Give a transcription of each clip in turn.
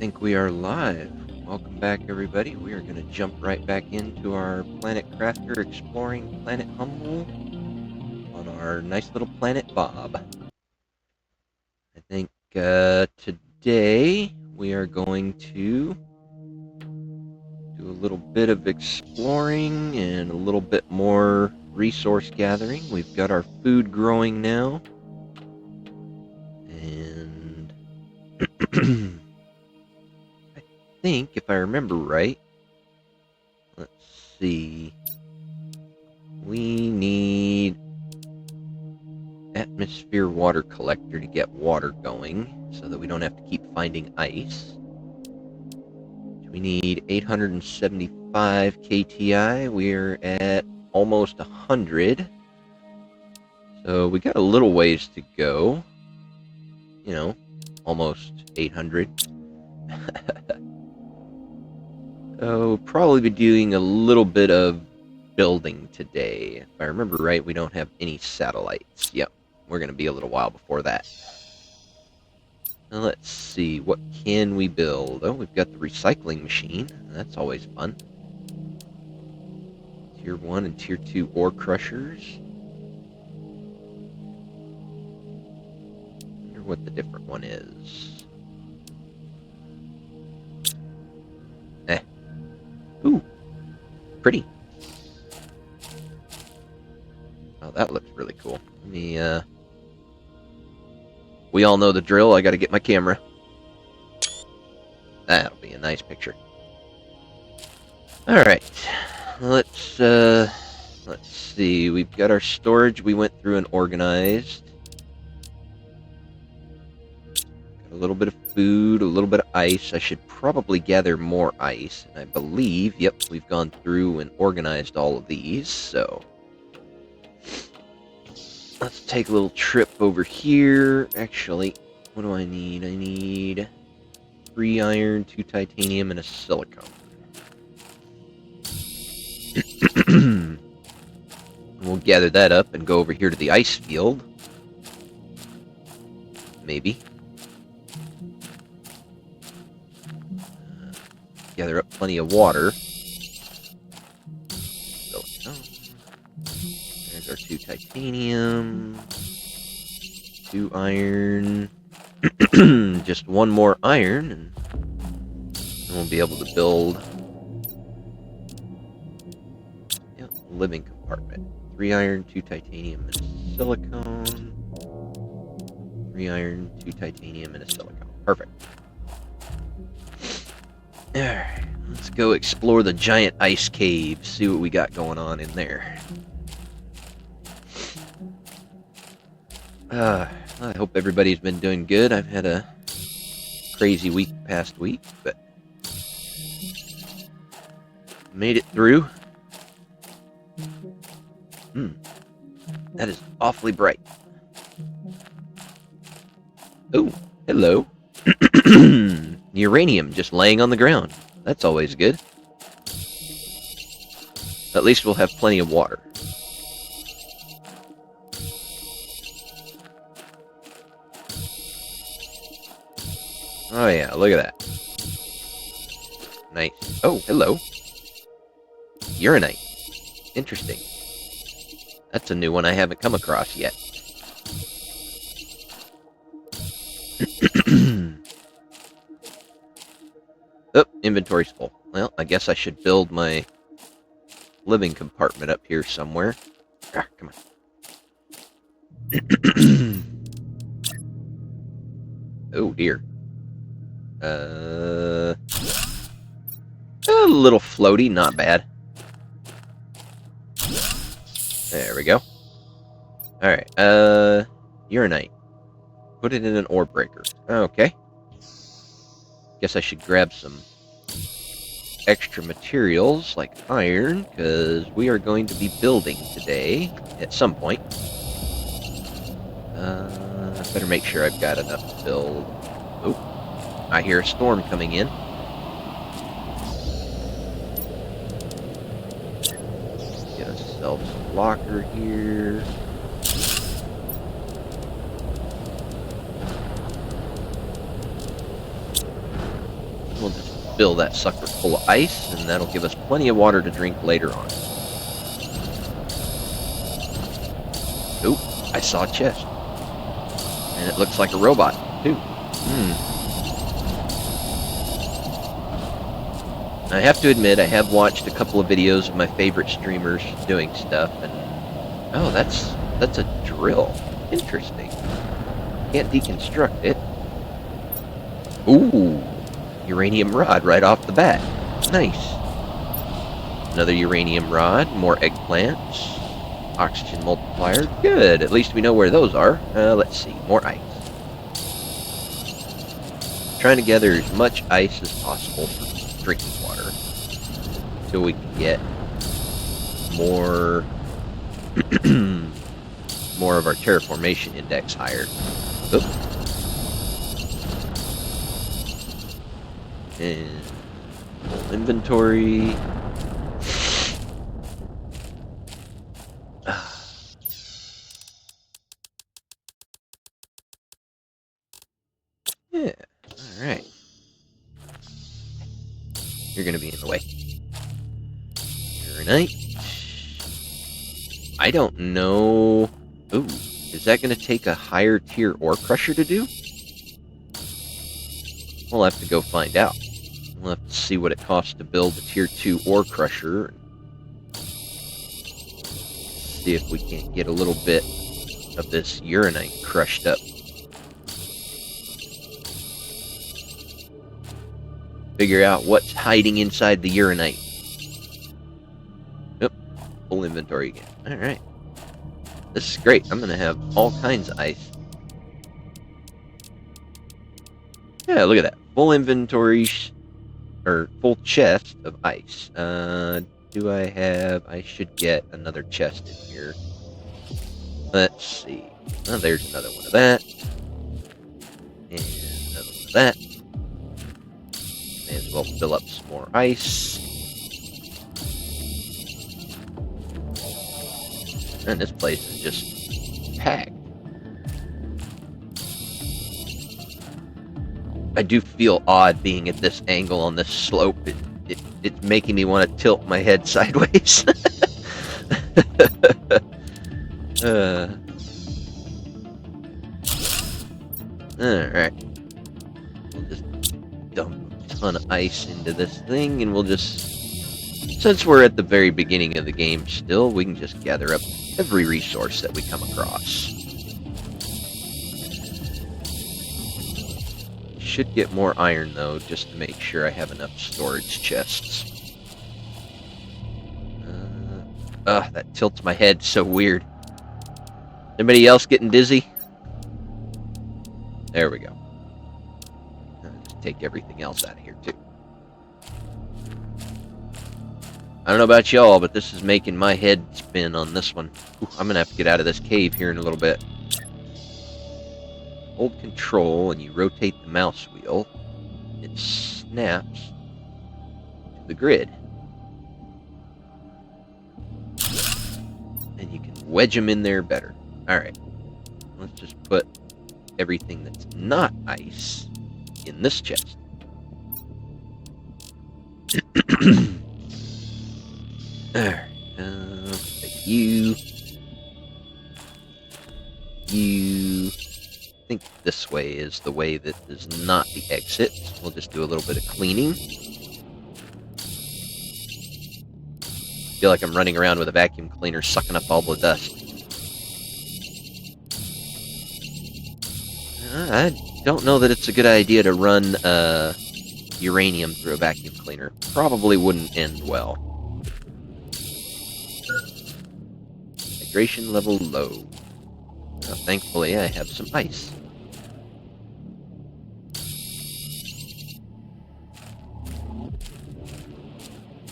think we are live. Welcome back, everybody. We are going to jump right back into our Planet Crafter exploring Planet Humble on our nice little planet Bob. I think today we are going to do a little bit of exploring and a little bit more resource gathering. We've got our food growing now. And I think, if I remember right, let's see, we need atmosphere water collector to get water going so that we don't have to keep finding ice. We need 875 KTI. We're at almost 100. So we got a little ways to go. You know, almost 800. So probably be doing a little bit of building today. If I remember right, we don't have any satellites. Yep, we're going to be a little while before that. Now let's see, what can we build? Oh, we've got the recycling machine. That's always fun. Tier 1 and Tier 2 ore crushers. I wonder what the different one is. Ooh, pretty. Oh, that looks really cool. Let me, we all know the drill. I gotta get my camera. That'll be a nice picture. Alright. Let's see. We've got our storage we went through and organized. Got a little bit of food, a little bit of ice. I should probably gather more ice. And I believe, yep, we've gone through and organized all of these, so let's take a little trip over here. Actually, what do I need? I need 3 iron, 2 titanium, and a silicone. We'll gather that up and go over here to the ice field. Maybe. Gather up plenty of water. Silicone. There's our 2 titanium, 2 iron, just 1 more iron, and we'll be able to build a living compartment. 3 iron, 2 titanium, and a silicone. 3 iron, 2 titanium, and a silicone. Perfect. Alright, let's go explore the giant ice cave, see what we got going on in there. I hope everybody's been doing good. I've had a crazy past week, but made it through. That is awfully bright. Oh, hello. Uranium just laying on the ground. That's always good. At least we'll have plenty of water. Oh yeah, look at that. Nice. Oh, hello. Uranite. Interesting. That's a new one I haven't come across yet. Oh, inventory's full. Well, I guess I should build my living compartment up here somewhere. Ah, come on. Oh dear. A little floaty, not bad. There we go. Alright, uranite. Put it in an ore breaker. Okay. Guess I should grab some extra materials, like iron, because we are going to be building today, at some point. I better make sure I've got enough to build. Oh, I hear a storm coming in. Get ourselves a locker here. fill that sucker full of ice, and that'll give us plenty of water to drink later on. Oop, I saw a chest. And it looks like a robot, too. I have to admit, I have watched a couple of videos of my favorite streamers doing stuff, and... Oh, that's a drill. Interesting. Can't deconstruct it. Ooh! Uranium rod right off the bat. Nice. Another uranium rod, more eggplants. Oxygen multiplier. Good. At least we know where those are. Let's see. More ice. Trying to gather as much ice as possible for drinking water until we can get more more of our terraformation index higher. Oop. And full inventory. Yeah, alright. You're gonna be in the way. Uranite. I don't know... Ooh, is that gonna take a higher tier ore crusher to do? We'll have to go find out. We'll have to see what it costs to build a tier 2 ore crusher. See if we can't get a little bit of this uranite crushed up. Figure out what's hiding inside the uranite. Yep, full inventory again. Alright. This is great. I'm gonna have all kinds of ice. Yeah, look at that. Full inventory, or full chest of ice. Do I have... I should get another chest in here. Let's see. Oh, there's another one of that. And another one of that. May as well fill up some more ice. And this place is just packed. I do feel odd being at this angle on this slope. It's making me want to tilt my head sideways. Alright. We'll just dump a ton of ice into this thing, and we'll just... Since we're at the very beginning of the game still, we can just gather up every resource that we come across. Should get more iron, though, just to make sure I have enough storage chests. That tilts my head so weird. Anybody else getting dizzy? There we go. Just take everything else out of here, too. I don't know about y'all, but this is making my head spin on this one. Ooh, I'm going to have to get out of this cave here in a little bit. Hold control and you rotate the mouse wheel. It snaps to the grid. And you can wedge them in there better. Alright. Let's just put everything that's not ice in this chest. Alright. You. I think this way is the way that is not the exit. We'll just do a little bit of cleaning. Feel like I'm running around with a vacuum cleaner sucking up all the dust. I don't know that it's a good idea to run uranium through a vacuum cleaner. Probably wouldn't end well. Hydration level low. Thankfully, I have some ice.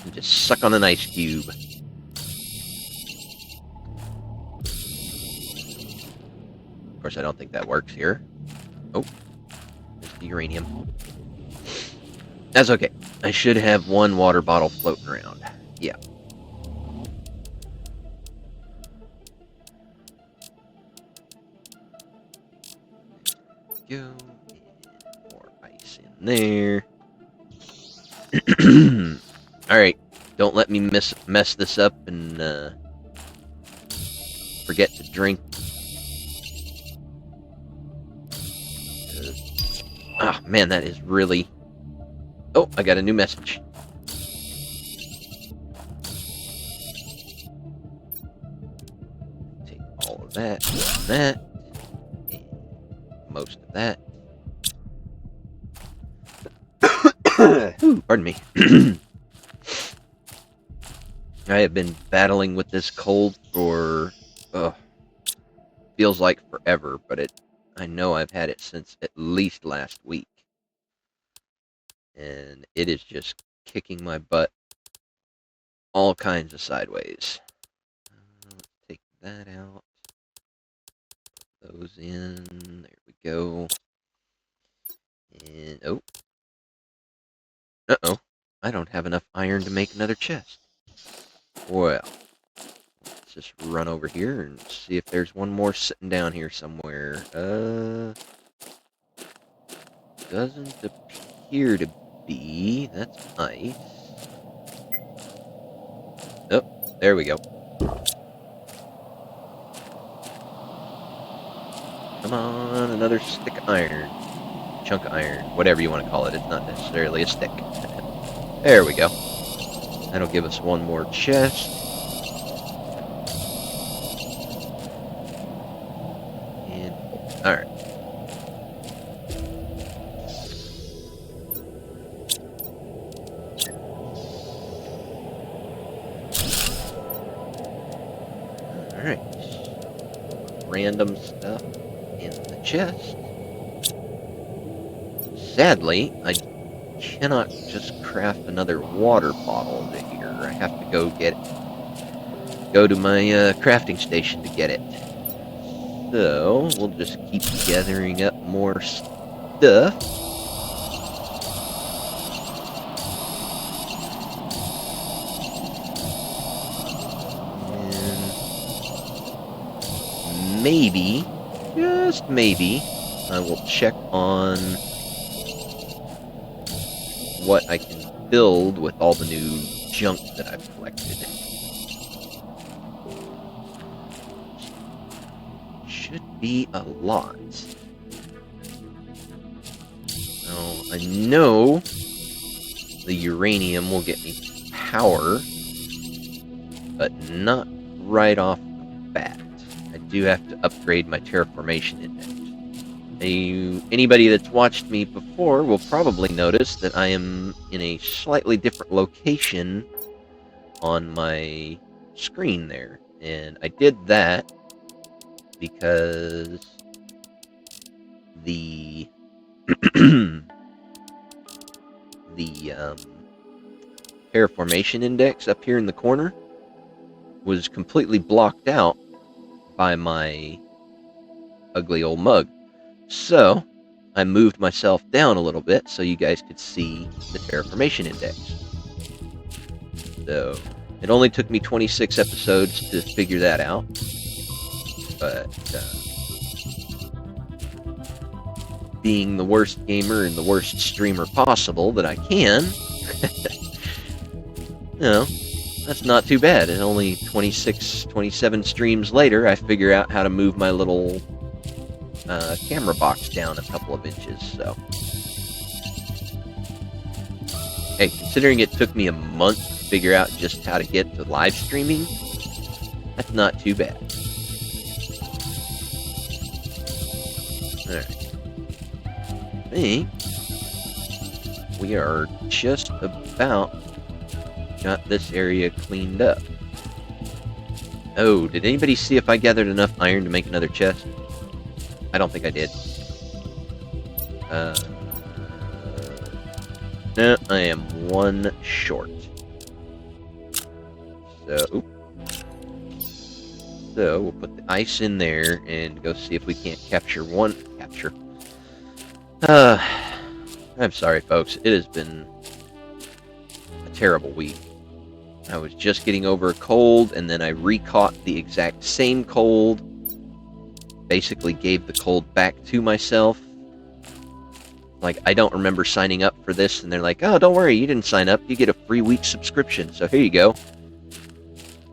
And just suck on an ice cube. Of course, I don't think that works here. Oh, there's the uranium. That's okay. I should have one water bottle floating around. Yeah. Go. More ice in there. Alright, don't let me mess this up and forget to drink. Ah, man, that is really... Oh, I got a new message. Take all of that, and most of that. Ooh, pardon me. I have been battling with this cold for, feels like forever, but I know I've had it since at least last week. And it is just kicking my butt all kinds of sideways. Let's take that out. Put those in. There we go. And, oh. Uh-oh. I don't have enough iron to make another chest. Well, let's just run over here and see if there's one more sitting down here somewhere. Doesn't appear to be. That's nice. Oh, there we go. Come on, another stick of iron. Chunk of iron. Whatever you want to call it. It's not necessarily a stick. There we go. That'll give us one more chest. And, alright. Alright. Random stuff in the chest. Sadly, I cannot just craft another water bottle to here. I have to go to my crafting station to get it. So, we'll just keep gathering up more stuff. And maybe, just maybe, I will check on what I can build with all the new junk that I've collected. Should be a lot. Now, I know the uranium will get me power, but not right off the bat. I do have to upgrade my terraformation index. Anybody that's watched me before will probably notice that I am in a slightly different location on my screen there. And I did that because the terraformation index up here in the corner was completely blocked out by my ugly old mug. So, I moved myself down a little bit so you guys could see the terraformation index. So, it only took me 26 episodes to figure that out. But, being the worst gamer and the worst streamer possible that I can, you know, that's not too bad. And only 26, 27 streams later, I figure out how to move my little camera box down a couple of inches, so. Hey, considering it took me a month to figure out just how to get to live streaming, that's not too bad. Alright. I think we are just about got this area cleaned up. Oh, did anybody see if I gathered enough iron to make another chest? I don't think I did. No, I am one short. So we'll put the ice in there and go see if we can't capture. I'm sorry, folks. It has been a terrible week. I was just getting over a cold, and then I re-caught the exact same cold. Basically gave the cold back to myself. Like, I don't remember signing up for this, and they're like, oh, don't worry, you didn't sign up. You get a free week subscription, so here you go.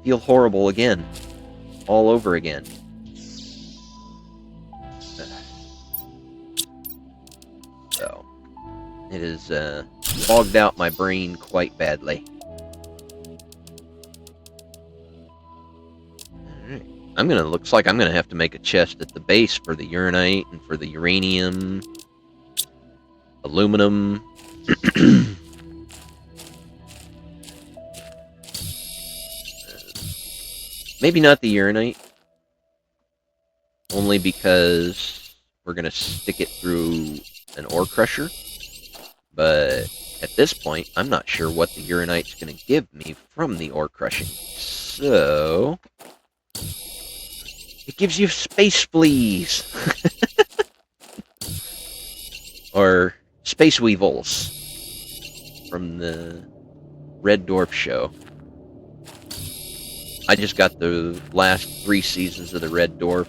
Feel horrible again. All over again. So, it has fogged out my brain quite badly. Alright. Looks like I'm gonna have to make a chest at the base for the uranite and for the uranium. Aluminum. Maybe not the uranite. Only because we're going to stick it through an ore crusher. But at this point, I'm not sure what the uranite's going to give me from the ore crushing. So... it gives you space fleas! Or space weevils. From the Red Dwarf show. I just got the last 3 seasons of the Red Dwarf.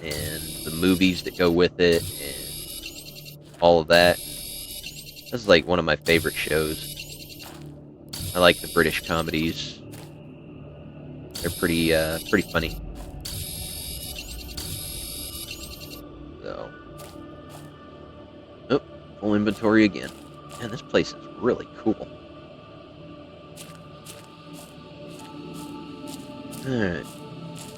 And the movies that go with it. And all of that. This is like one of my favorite shows. I like the British comedies. They're pretty funny. So, oh, full inventory again. Man, this place is really cool. Alright.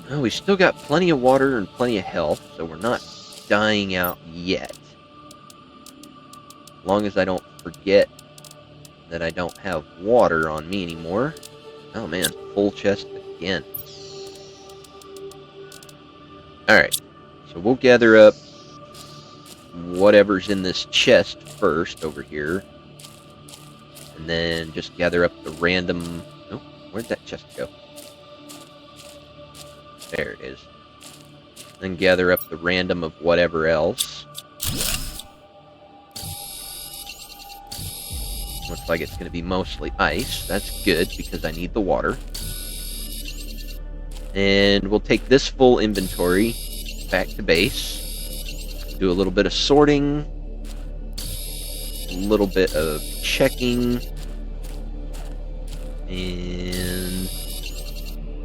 Well, we still got plenty of water and plenty of health, so we're not dying out yet. As long as I don't forget that I don't have water on me anymore. Oh man, full chest again. Alright, so we'll gather up whatever's in this chest first over here. And then just gather up the random... oh, where'd that chest go? There it is. Then gather up the random of whatever else. Looks like it's going to be mostly ice. That's good, because I need the water. And we'll take this full inventory back to base. Do a little bit of sorting. A little bit of checking. And...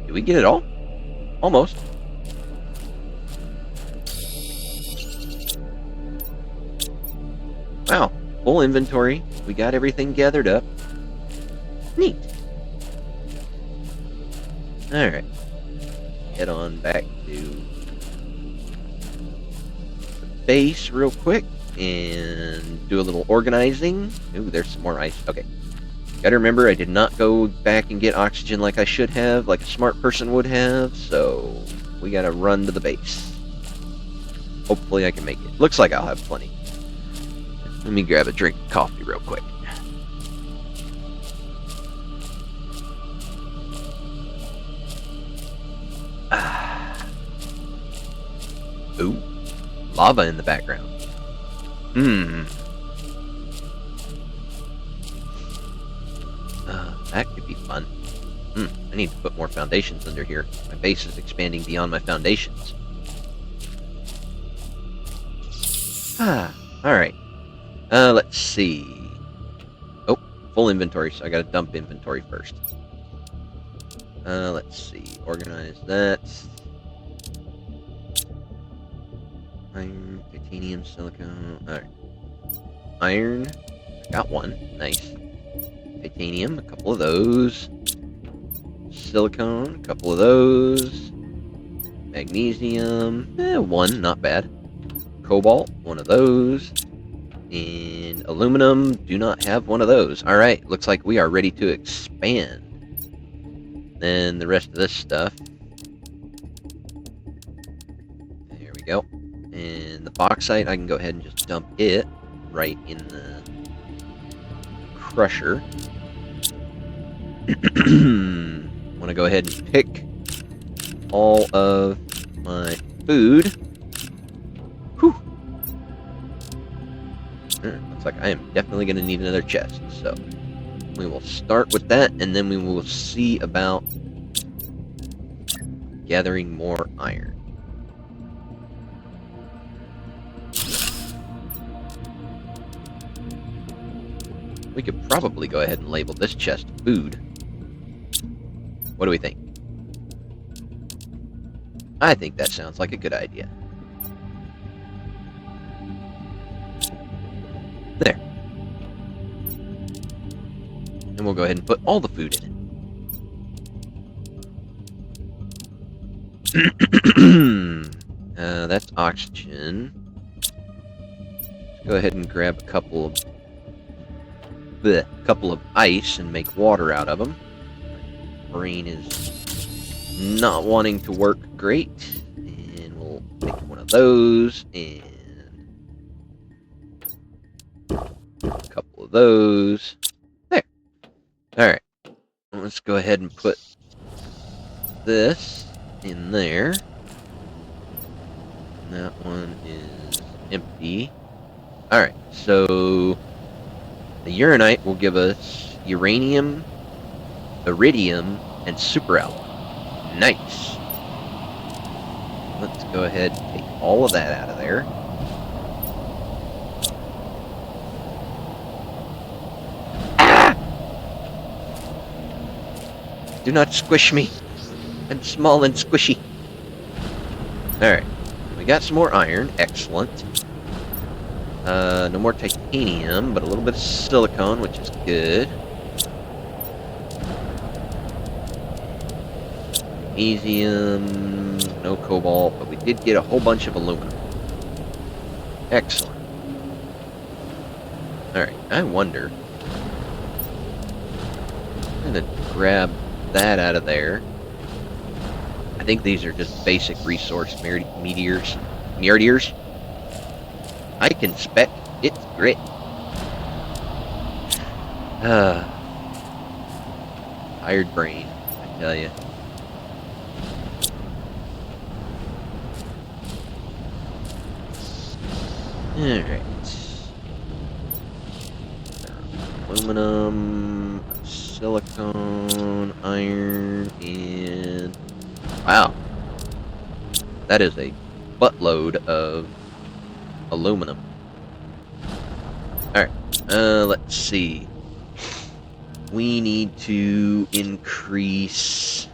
did we get it all? Almost. Wow, full inventory. We got everything gathered up. Neat. Alright. Head on back to the base real quick and do a little organizing. Ooh, there's some more ice. Okay. Gotta remember, I did not go back and get oxygen like I should have, like a smart person would have, so we gotta run to the base. Hopefully I can make it. Looks like I'll have plenty. Let me grab a drink of coffee real quick. Ooh, lava in the background. That could be fun. I need to put more foundations under here. My base is expanding beyond my foundations. Alright. Let's see. Oh, full inventory, so I gotta dump inventory first. Let's see. Organize that. Iron, titanium, silicone. Alright. Iron. I got one. Nice. Titanium, a couple of those. Silicone, a couple of those. Magnesium, one, not bad. Cobalt, one of those. And aluminum, do not have one of those. Alright, looks like we are ready to expand. Then the rest of this stuff. There we go. And the bauxite, I can go ahead and just dump it right in the crusher. Want to go ahead and pick all of my food. Whew. Looks like I am definitely going to need another chest, so we will start with that, and then we will see about gathering more iron. We could probably go ahead and label this chest food. What do we think? I think that sounds like a good idea. There. And we'll go ahead and put all the food in it. That's oxygen. Let's go ahead and grab a couple of ice and make water out of them. Brain is not wanting to work great, and we'll take one of those and a couple of those. There. All right. Let's go ahead and put this in there. And that one is empty. Alright, so the Uranite will give us uranium, iridium, and superalloy. Nice. Let's go ahead and take all of that out of there. Ah! Do not squish me. I'm small and squishy. Alright. We got some more iron. Excellent. No more titanium, but a little bit of silicone, which is good. Magnesium, no cobalt, but we did get a whole bunch of aluminum. Excellent. Alright, I wonder. I'm gonna grab that out of there. I think these are just basic resource meteors. I can spec. It's grit. Tired brain, I tell you. Alright. Aluminum, silicone, iron, and... Wow. That is a buttload of aluminum. Alright. Let's see. We need to increase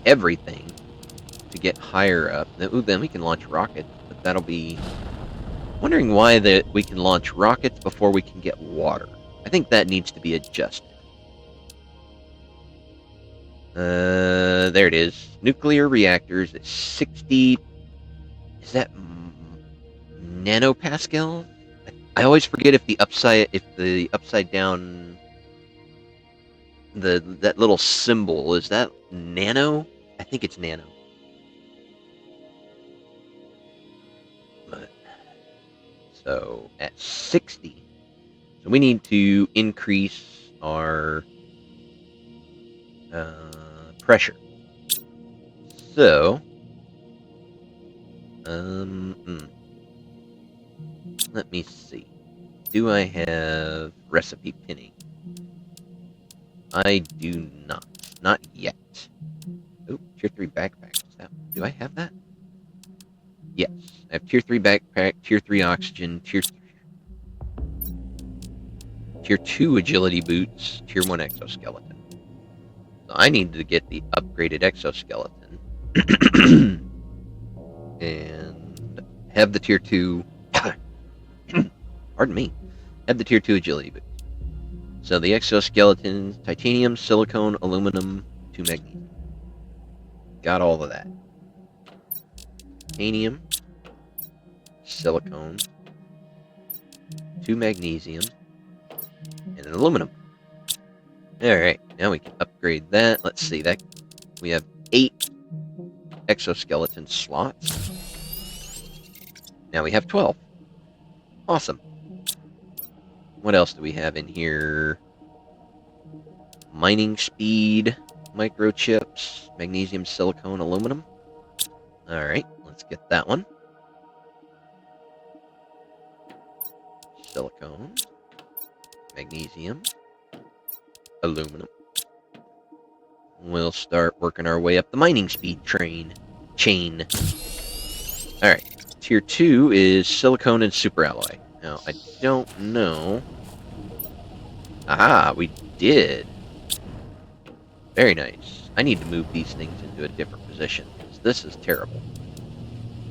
everything to get higher up. Ooh, then we can launch rockets, but that'll be... Wondering why that we can launch rockets before we can get water. I think that needs to be adjusted. There it is. Nuclear reactors at 60... Is that nanopascal? I always forget if the upside down... that little symbol, is that nano? I think it's nano. But, so, at 60. So we need to increase our pressure. So, let me see. Do I have recipe pinning? I do not. Not yet. Oh, tier 3 backpack. Do I have that? Yes. I have tier 3 backpack, tier 3 oxygen, tier 2 agility boots, tier 1 exoskeleton. So I need to get the upgraded exoskeleton. And have the tier 2... Pardon me. Have the tier 2 agility boots. So the exoskeleton, titanium, silicone, aluminum, 2 magnesium. Got all of that. Titanium, silicone, 2 magnesium, and an aluminum. Alright, now we can upgrade that. Let's see, that we have 8 exoskeleton slots. Now we have 12. Awesome. What else do we have in here? Mining speed, microchips, magnesium, silicone, aluminum. Alright, let's get that one. Silicone, magnesium, aluminum. We'll start working our way up the mining speed chain. Alright, tier 2 is silicone and superalloy. Now, I don't know Aha, we did. Very nice. I need to move these things into a different position, because this is terrible.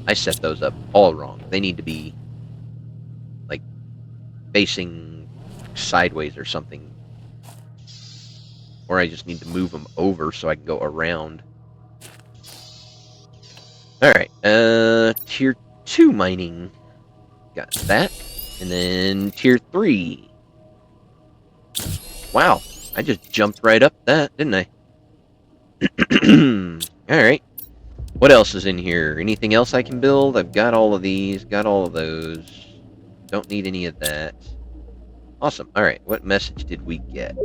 I set those up all wrong. They need to be, like, facing sideways or something. Or I just need to move them over so I can go around. Alright, Tier 2 mining. Got that. And then Tier 3. Wow, I just jumped right up that, didn't I? Alright. What else is in here? Anything else I can build? I've got all of these, got all of those. Don't need any of that. Awesome. Alright, what message did we get?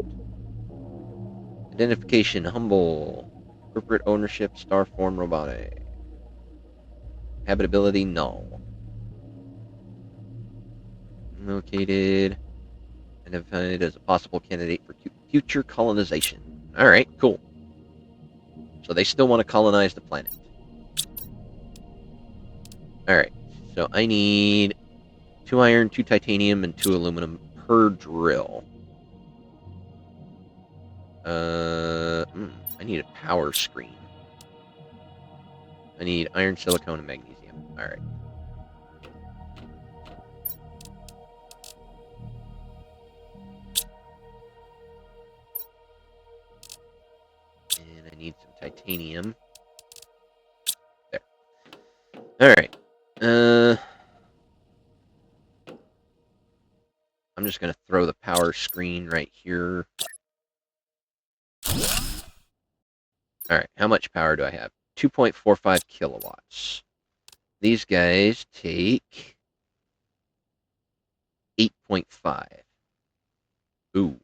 Identification, humble. Corporate ownership, Starform robotic. Habitability, null. Located. Identified as a possible candidate for future colonization. Alright, cool. So they still want to colonize the planet. Alright, so I need 2 iron, 2 titanium, and 2 aluminum per drill. I need a power screen. I need iron, silicone, and magnesium. Alright. And I need some titanium. There. Alright. I'm just going to throw the power screen right here. Alright, how much power do I have? 2.45 kilowatts. These guys take 8.5. Ooh.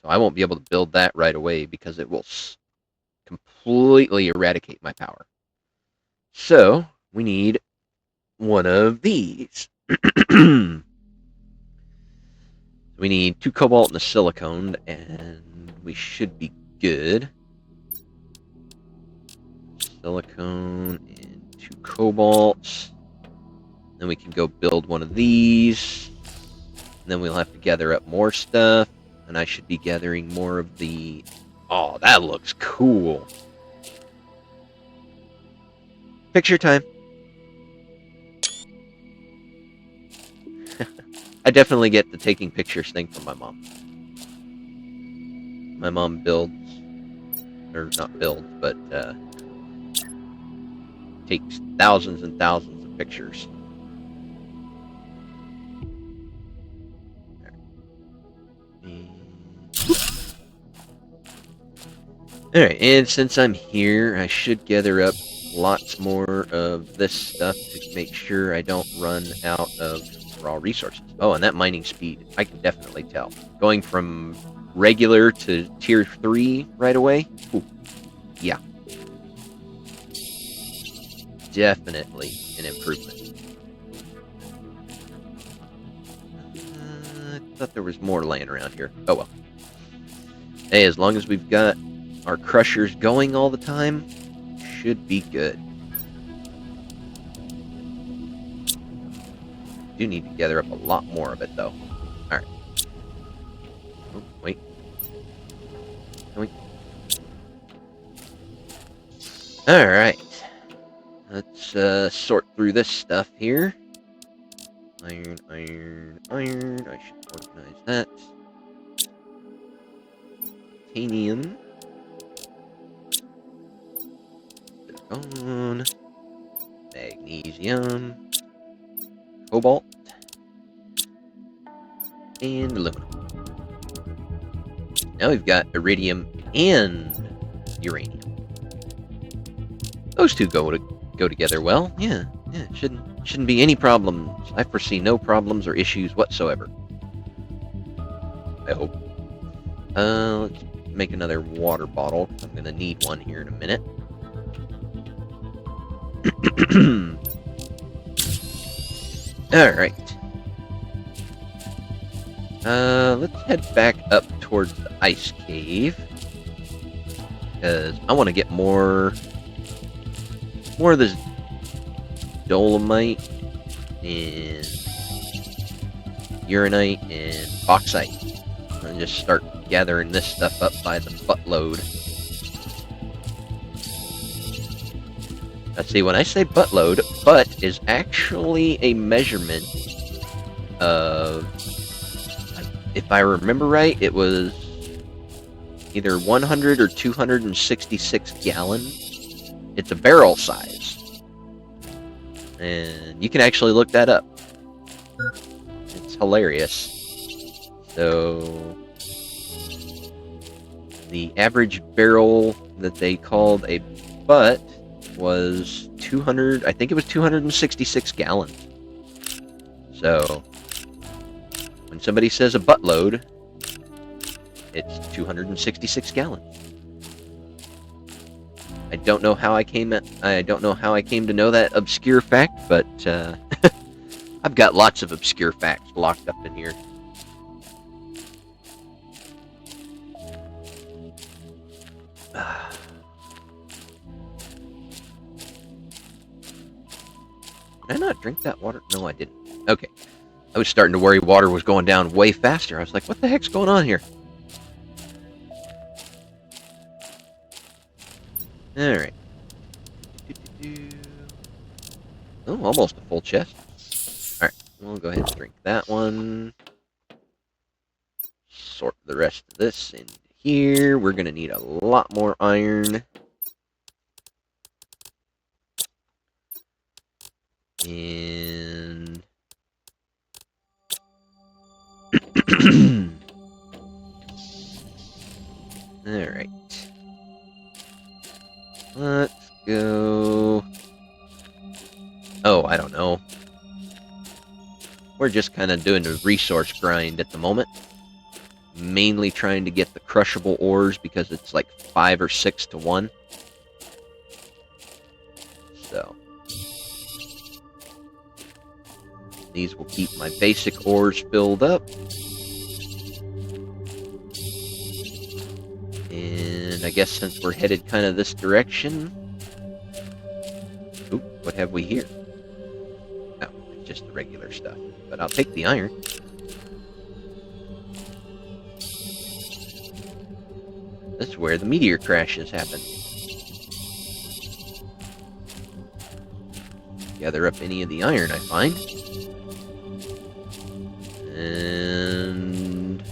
So I won't be able to build that right away because it will completely eradicate my power. So, we need one of these. We need 2 cobalt and a silicone, and we should be good. Silicone and 2 cobalt. Then we can go build one of these. And then we'll have to gather up more stuff. And I should be gathering more of the... Oh, that looks cool. Picture time. I definitely get the taking pictures thing from my mom. My mom builds, or not builds, but takes thousands and thousands of pictures. Alright, and since I'm here, I should gather up lots more of this stuff to make sure I don't run out of raw resources. Oh, and that mining speed, I can definitely tell. Going from regular to tier 3 right away? Ooh, yeah. Definitely an improvement. I thought there was more laying around here. Oh well. Hey, as long as we've got our crushers going all the time, should be good. Do need to gather up a lot more of it, though. Alright. Oh, wait. Alright. Let's sort through this stuff here. Iron, iron, iron. I should organize that. Titanium. Silicone. Magnesium. Cobalt. And aluminum. Now we've got iridium and uranium. Those two go together well. Yeah, shouldn't be any problems. I foresee no problems or issues whatsoever. I hope. Let's make another water bottle. I'm gonna need one here in a minute. Alright. Let's head back up towards the ice cave. Because I want to get more of this dolomite and uranite, and bauxite. And just start gathering this stuff up by the buttload. Let's see, when I say buttload, butt is actually a measurement of, if I remember right, it was either 100 or 266 gallons. It's a barrel size. And you can actually look that up. It's hilarious. So, the average barrel that they called a butt was 200, I think it was 266 gallons. So, when somebody says a buttload, it's 266 gallons. I don't know how I came to know that obscure fact, but I've got lots of obscure facts locked up in here. Did I not drink that water? No, I didn't. Okay. I was starting to worry water was going down way faster. I was like, what the heck's going on here? Alright. Oh, almost a full chest. Alright, we'll go ahead and drink that one. Sort the rest of this in here. We're going to need a lot more iron. And... Alright. Let's go... Oh, I don't know. We're just kind of doing a resource grind at the moment. Mainly trying to get the crushable ores because it's like 5 or 6 to 1. So... These will keep my basic ores filled up. And I guess since we're headed kind of this direction... Oop, what have we here? Oh, it's just the regular stuff. But I'll take the iron. This is where the meteor crashes happen. Gather up any of the iron I find. And...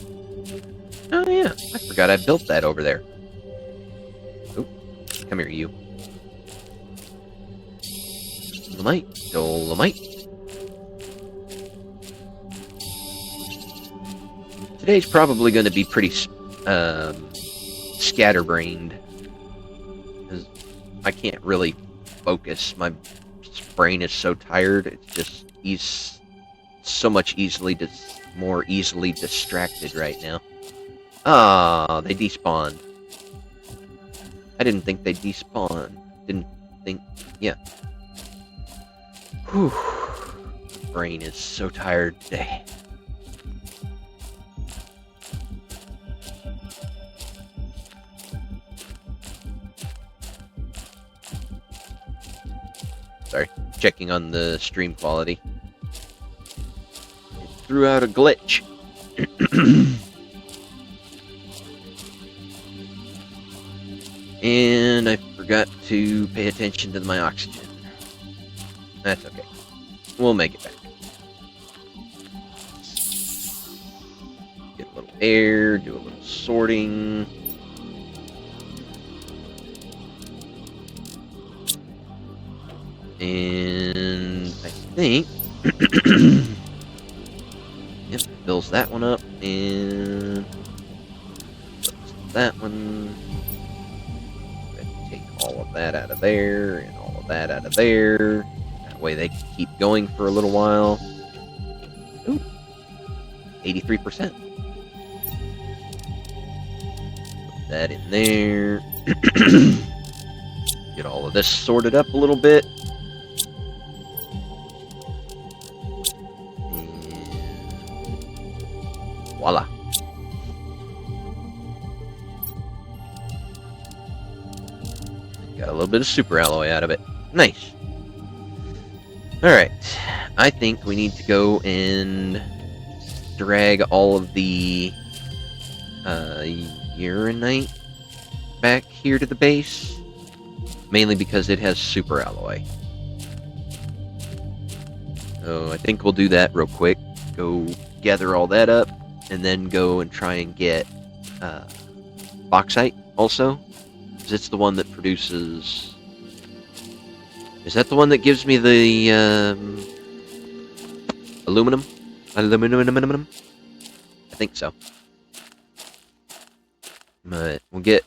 Oh yeah, I forgot I built that over there. Oop, come here, you. Dolomite, dolomite. Today's probably going to be pretty scatterbrained. Because I can't really focus. My brain is so tired. It's just so much more easily distracted right now. Ah, they despawned. I didn't think they despawned. Yeah. Whew. My brain is so tired today. Sorry, checking on the stream quality. It threw out a glitch. And I forgot to pay attention to my oxygen. That's okay. We'll make it back. Get a little air, do a little sorting. And I think... Yep, fills that one up, and... that one... Take all of that out of there, and all of that out of there. That way they can keep going for a little while. Ooh, 83%. Put that in there. Get all of this sorted up a little bit. Voila. Got a little bit of super alloy out of it. Nice. Alright. I think we need to go and drag all of the uranite back here to the base, mainly because it has super alloy. So I think we'll do that real quick. Go gather all that up, and then go and try and get bauxite also, because it's the one that produces... Is that the one that gives me the aluminum? Aluminum? I think so. But we'll get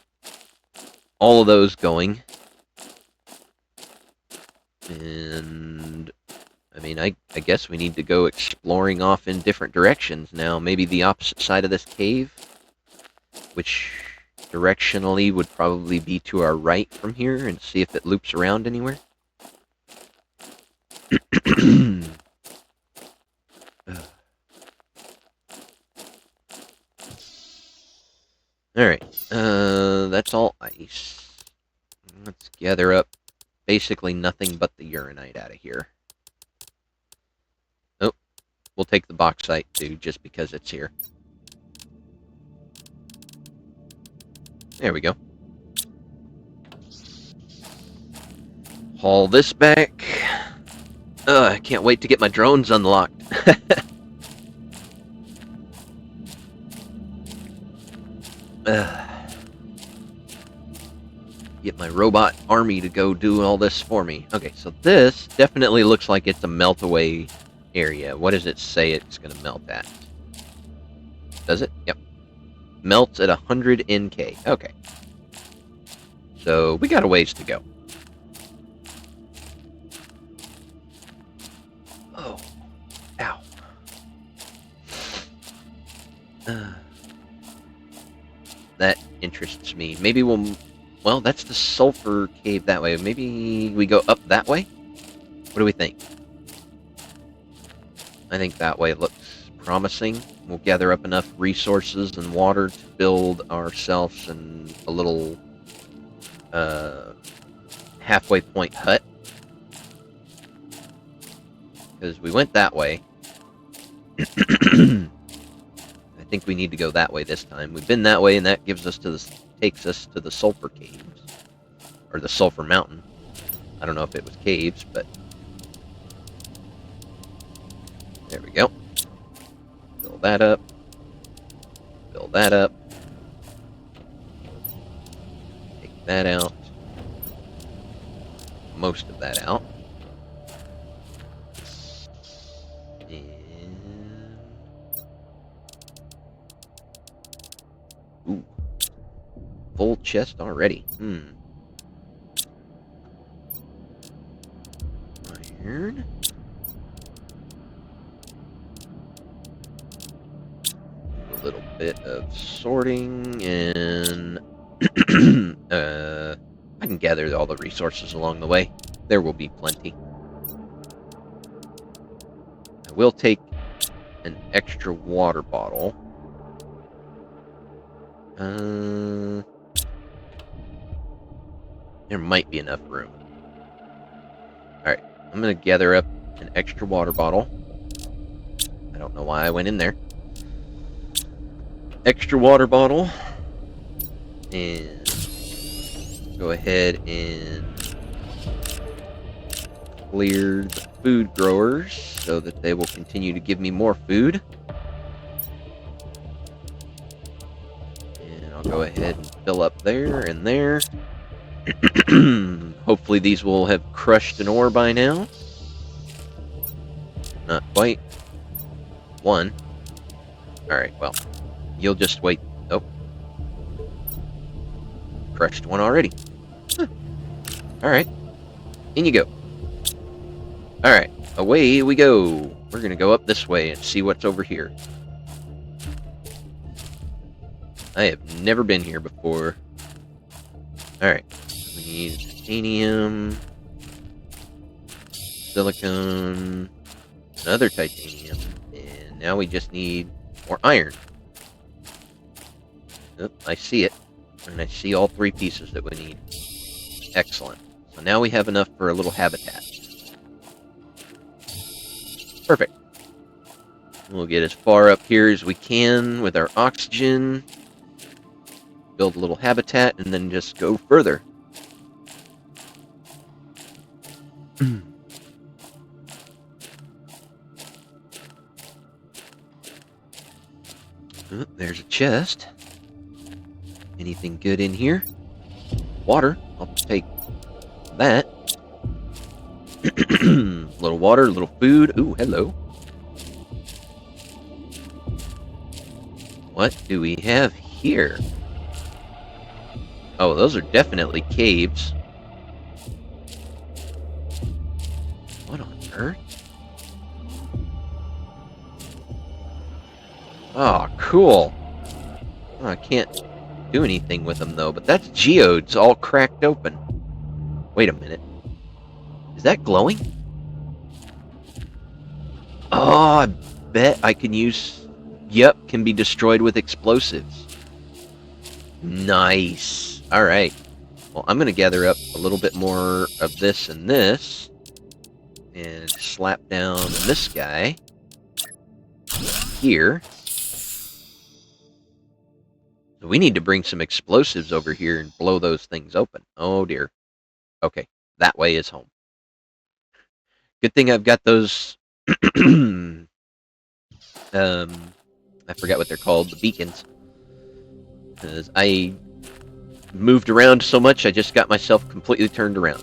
all of those going. And I mean, I guess we need to go exploring off in different directions now. Maybe the opposite side of this cave, which directionally would probably be to our right from here, and see if it loops around anywhere. Alright, that's all ice. Let's gather up basically nothing but the uranite out of here. Oh, we'll take the bauxite too, just because it's here. There we go. Haul this back. I can't wait to get my drones unlocked. Get my robot army to go do all this for me. Okay, so this definitely looks like it's a melt-away area. What does it say it's going to melt at? Does it? Yep. Melts at 100 NK. Okay. So, we got a ways to go. Oh. Ow. That interests me. Maybe we'll... Well, that's the sulfur cave that way. Maybe we go up that way? What do we think? I think that way looks promising. We'll gather up enough resources and water to build ourselves a little halfway point hut. Because we went that way. I think we need to go that way this time. We've been that way, and that gives us to the... takes us to the sulfur caves, or the sulfur mountain. I don't know if it was caves, but there we go. Fill that up. Fill that up. Take that out. Most of that out. And... Ooh. Full chest already. Iron. A little bit of sorting, and I can gather all the resources along the way. There will be plenty. I will take an extra water bottle. There might be enough room. Alright, I'm going to gather up an extra water bottle. I don't know why I went in there. Extra water bottle. And go ahead and clear the food growers so that they will continue to give me more food. And I'll go ahead and fill up there and there. Hopefully these will have crushed an ore by now. Not quite. One. Alright, well. You'll just wait. Oh. Crushed one already. Huh. Alright. In you go. Alright. Away we go. We're gonna go up this way and see what's over here. I have never been here before. Alright. We need titanium, silicone, another titanium, and now we just need more iron. Oh, I see it, and I see all three pieces that we need. Excellent. So now we have enough for a little habitat. Perfect. We'll get as far up here as we can with our oxygen. Build a little habitat, and then just go further. Oh, there's a chest. Anything good in here? Water. I'll take that. Little water, little food. Ooh, hello. What do we have here? Oh, those are definitely caves. What on earth? Oh, cool. Oh, I can't do anything with them, though, but that's geodes all cracked open. Wait a minute. Is that glowing? Oh, I bet I can use... Yep, can be destroyed with explosives. Nice. Alright. Well, I'm going to gather up a little bit more of this and this. And slap down this guy. Here. So we need to bring some explosives over here and blow those things open. Oh, dear. Okay, that way is home. Good thing I've got those... I forgot what they're called, the beacons. Because I moved around so much, I just got myself completely turned around.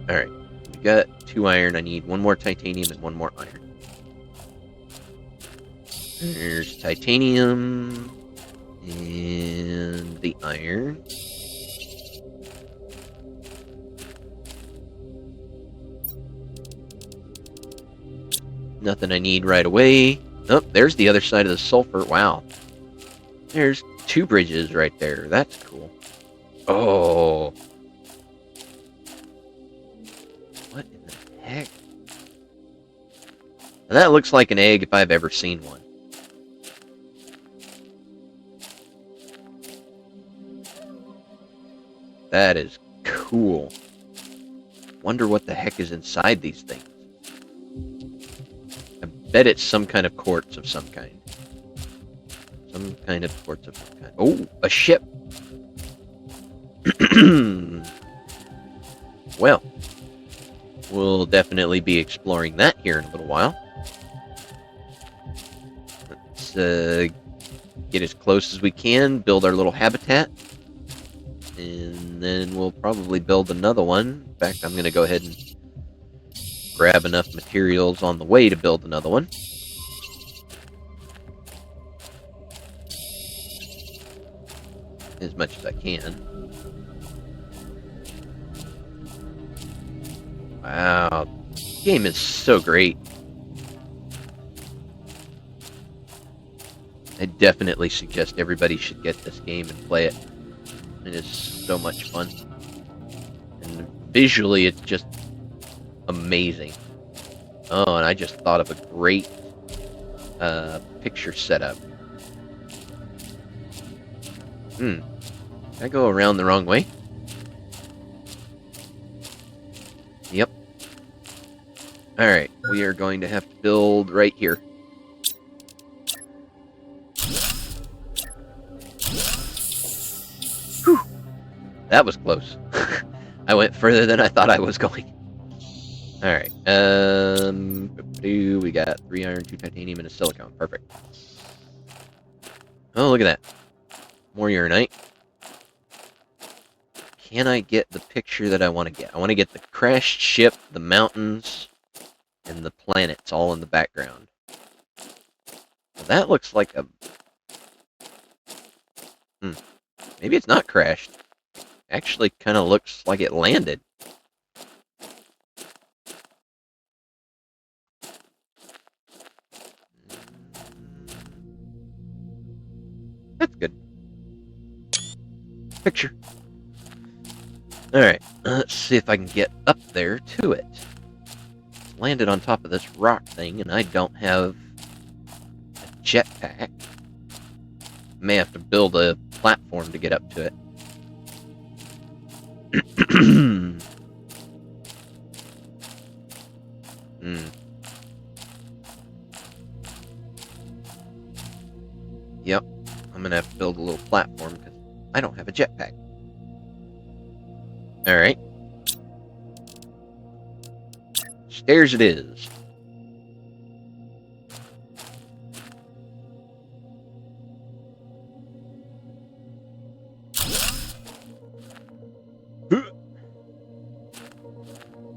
Alright, we got 2 iron. I need 1 more titanium and 1 more iron. There's titanium and the iron. Nothing I need right away. Oh, there's the other side of the sulfur. Wow. There's 2 bridges right there. That's cool. Oh. What in the heck? Now that looks like an egg if I've ever seen one. That is cool. Wonder what the heck is inside these things. I bet it's some kind of quartz of some kind. Some kind of quartz of some kind. Oh, a ship! Well, we'll definitely be exploring that here in a little while. Let's get as close as we can, build our little habitat, and then we'll probably build another one. In fact, I'm going to go ahead and grab enough materials on the way to build another one. As much as I can. Wow, this game is so great. I definitely suggest everybody should get this game and play it. It is so much fun. And visually, it's just amazing. Oh, and I just thought of a great picture setup. Did I go around the wrong way? Yep. Alright, we are going to have to build right here. Whew. That was close. I went further than I thought I was going. Alright, we got 3 iron, 2 titanium, and a silicone. Perfect. Oh, look at that. More uranite. Can I get the picture that I want to get? I want to get the crashed ship, the mountains, and the planets all in the background. Well, that looks like a... Maybe it's not crashed. Actually, kind of looks like it landed. That's good. Picture. Alright, let's see if I can get up there to it. It's landed on top of this rock thing, and I don't have a jetpack. May have to build a platform to get up to it. Alright. Stairs it is.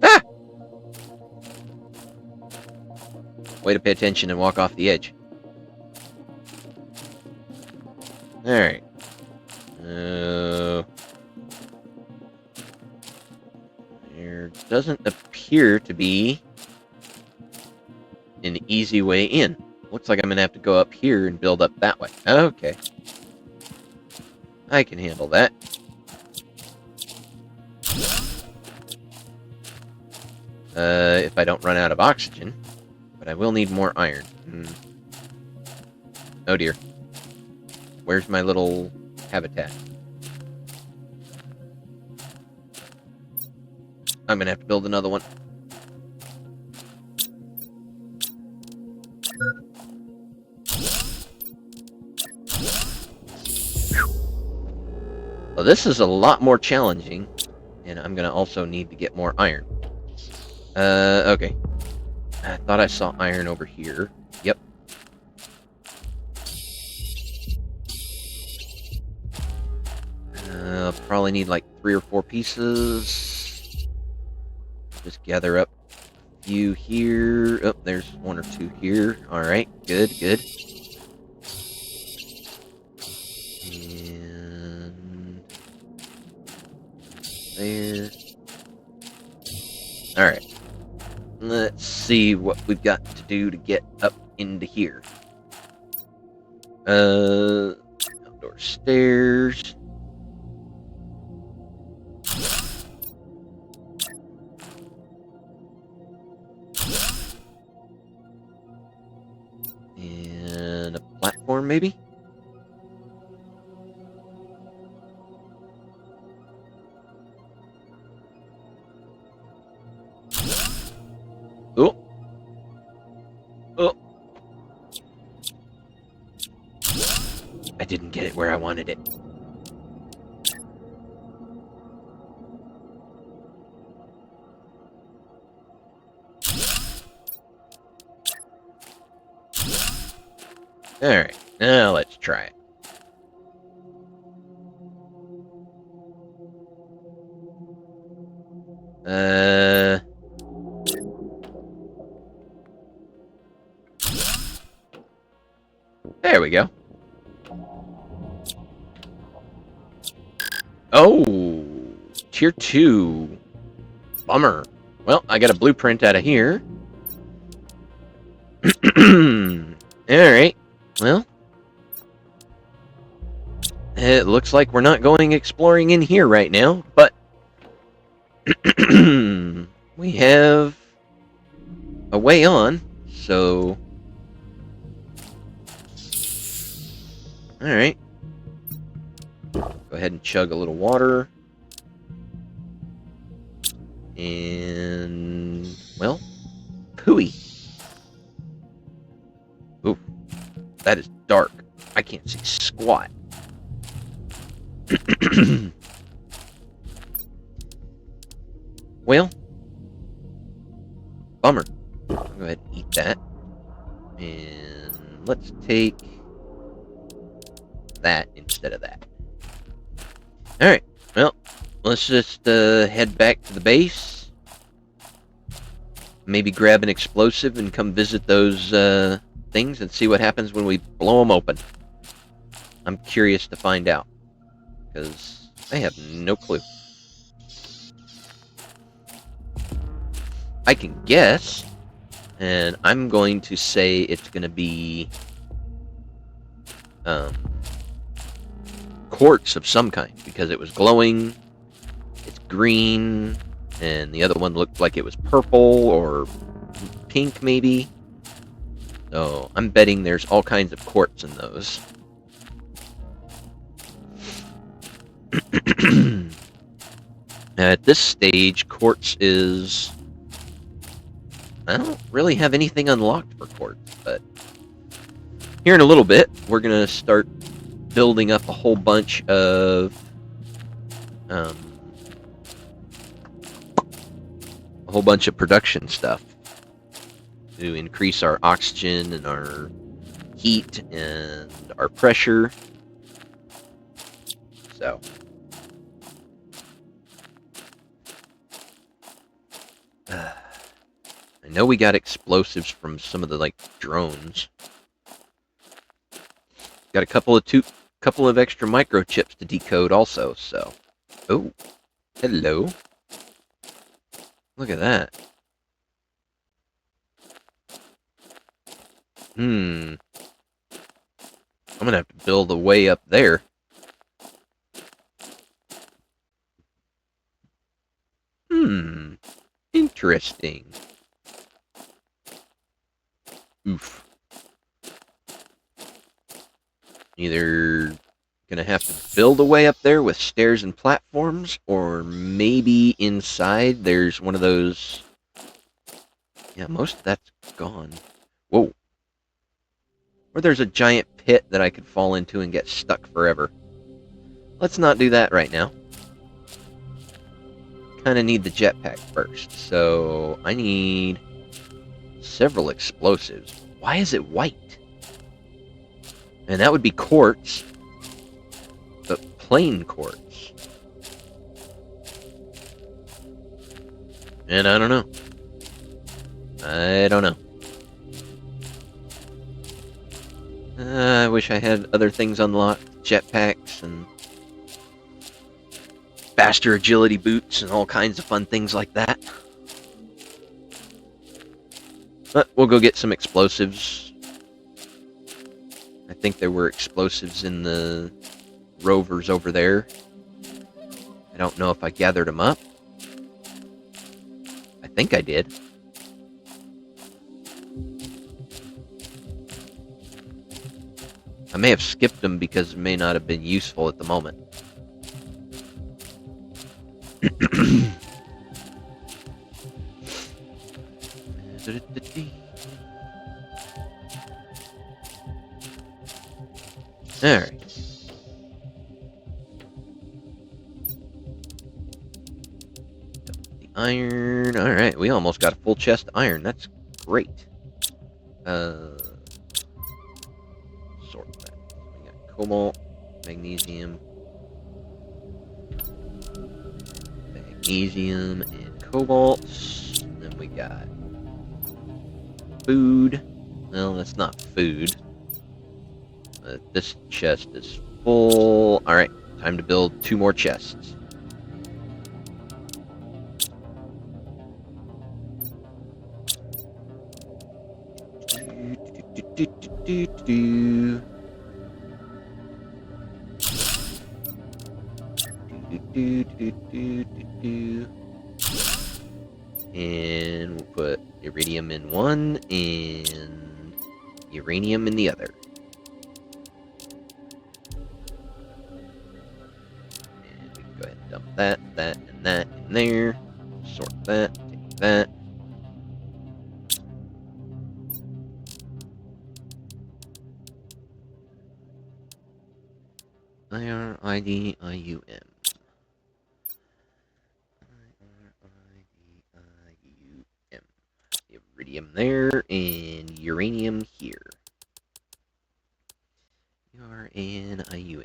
Ah! Way to pay attention and walk off the edge. Alright. There doesn't appear to be an easy way in. Looks like I'm gonna have to go up here and build up that way. Okay. I can handle that. If I don't run out of oxygen. But I will need more iron. Oh dear. Where's my little habitat? I'm gonna have to build another one. Well, this is a lot more challenging, and I'm gonna also need to get more iron. Okay. I thought I saw iron over here. Yep. I'll probably need like 3 or 4 pieces. Just gather up a few here. Oh, there's 1 or 2 here. Alright, good, good. And there. Alright. Let's see what we've got to do to get up into here. Outdoor stairs. And a platform, maybe? Oh. Oh. I didn't get it where I wanted it. Alright, now let's try it. There we go. Oh, tier 2. Bummer. Well, I got a blueprint out of here. Alright. Well, it looks like we're not going exploring in here right now, but we have a way on, so... Alright. Go ahead and chug a little water. And... well, pooey. Ooh, that is dark. I can't see squat. Well, bummer. I'll go ahead and eat that. And let's take that instead of that. Alright, well, let's just head back to the base. Maybe grab an explosive and come visit those things and see what happens when we blow them open. I'm curious to find out, because I have no clue. I can guess, and I'm going to say it's going to be quartz of some kind, because it was glowing, it's green, and the other one looked like it was purple or pink maybe. So I'm betting there's all kinds of quartz in those. At this stage, quartz is... I don't really have anything unlocked for quartz, but here in a little bit, we're going to start building up a whole bunch of a whole bunch of production stuff to increase our oxygen and our heat and our pressure. So I know we got explosives from some of the like drones. Got a couple of extra microchips to decode also. So, oh, hello. Look at that. I'm gonna have to build a way up there. Interesting. Oof. Either gonna have to build a way up there with stairs and platforms, or maybe inside there's one of those... Yeah, most of that's gone. Whoa. Or there's a giant pit that I could fall into and get stuck forever. Let's not do that right now. Kind of need the jetpack first, so I need several explosives. Why is it white? And that would be quartz, but plain quartz. And I don't know. I don't know. I wish I had other things unlocked, jetpacks and faster agility boots and all kinds of fun things like that. But we'll go get some explosives. I think there were explosives in the rovers over there. I don't know if I gathered them up. I think I did. I may have skipped them because it may not have been useful at the moment. Alright. The iron. Alright, we almost got a full chest of iron. That's great. Sort that. We got cobalt, magnesium, and cobalt. And then we got food. Well, that's not food. This chest is full. Alright, time to build 2 more chests. And we'll put iridium in one and uranium in the other. And we can go ahead and dump that, and that in there. Sort that, take that. IRIDIUM. Iridium there, and uranium here. URANIUM.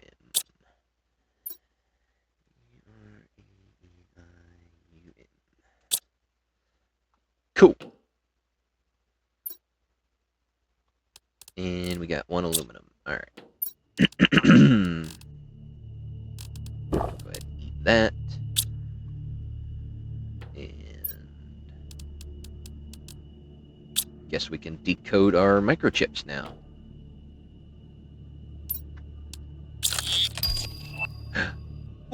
Cool. And we got 1 aluminum. Alright. Go ahead and eat that. And guess we can decode our microchips now.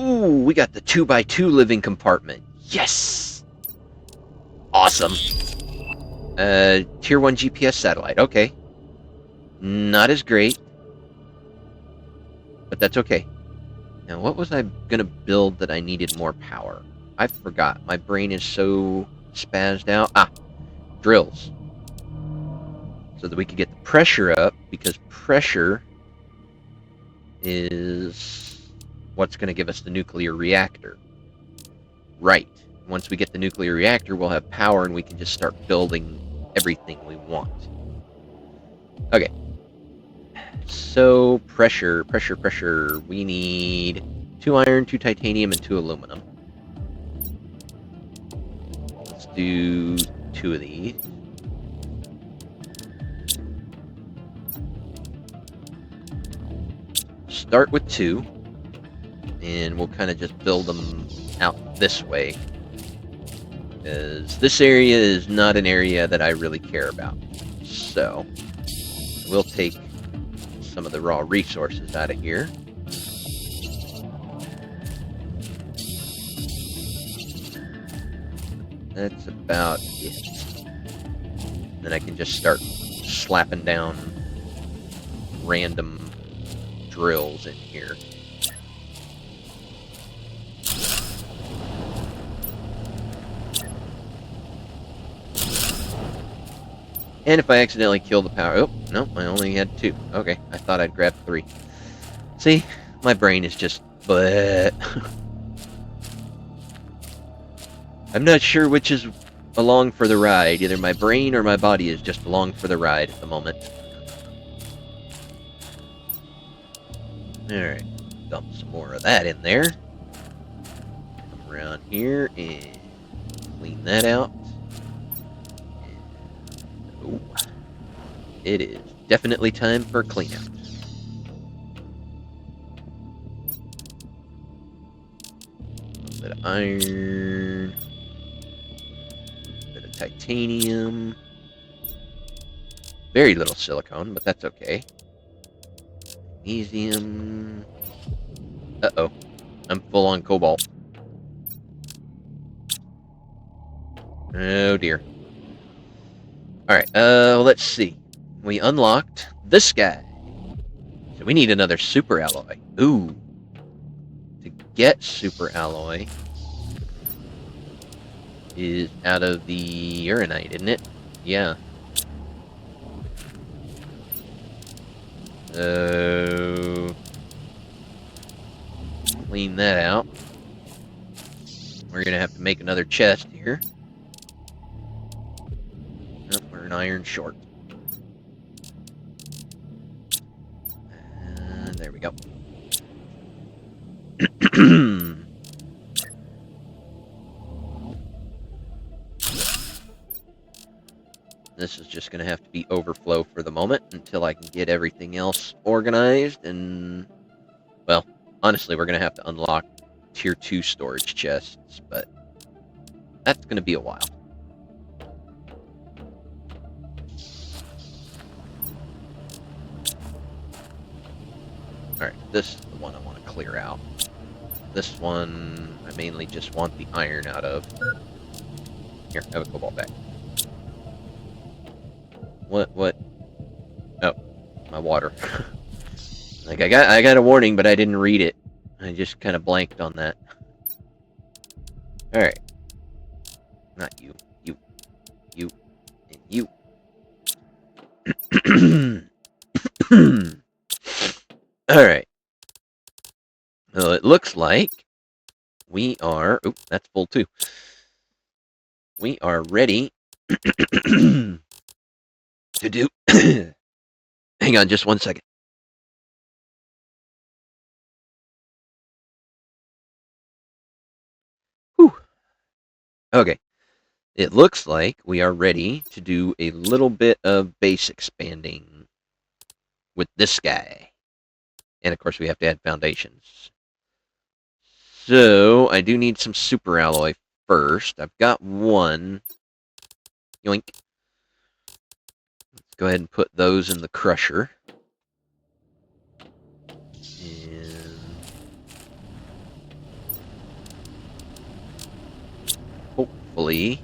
Ooh, we got the 2x2 living compartment. Yes! Awesome. Tier 1 GPS satellite. Okay. Not as great. But that's okay. Now, what was I going to build that I needed more power? I forgot. My brain is so spazzed out. Ah! Drills. So that we could get the pressure up, because pressure is what's going to give us the nuclear reactor. Right. once we get the nuclear reactor, we'll have power and we can just start building everything we want. Okay. So, pressure. We need 2 iron, 2 titanium, and 2 aluminum. Let's do 2 of these. Start with 2, and we'll kind of just build them out this way, because this area is not an area that I really care about. So, we'll take some of the raw resources out of here. That's about it. Then I can just start slapping down random drills in here. And if I accidentally kill the power... Oh, no, I only had 2. Okay, I thought I'd grab 3. See? My brain is just... But I'm not sure which is along for the ride. Either my brain or my body is just along for the ride at the moment. Alright, dump some more of that in there. Come around here and clean that out. Oh, it is definitely time for a clean out. A bit of iron. A bit of titanium. Very little silicone, but that's okay. Magnesium. Uh-oh. I'm full on cobalt. Oh dear. Alright, let's see. We unlocked this guy. So we need another super alloy. Ooh. To get super alloy is out of the uranite, isn't it? Yeah. So clean that out. We're gonna have to make another chest here. Oh, we're an iron short. And there we go. This is just going to have to be overflow for the moment until I can get everything else organized. And, well, honestly, we're going to have to unlock tier 2 storage chests, but that's going to be a while. Alright, this is the one I want to clear out. This one, I mainly just want the iron out of. Here, have a cobalt back. What? Oh, my water. Like, I got a warning, but I didn't read it. I just kind of blanked on that. Alright. Not you. You. You. And you. Alright. Well, it looks like we are... Oop, that's full too. We are ready to do... Hang on just 1 second. Whew. Okay. It looks like we are ready to do a little bit of base expanding with this guy. And of course we have to add foundations. So, I do need some super alloy first. I've got one. Yoink. Let's go ahead and put those in the crusher. And hopefully,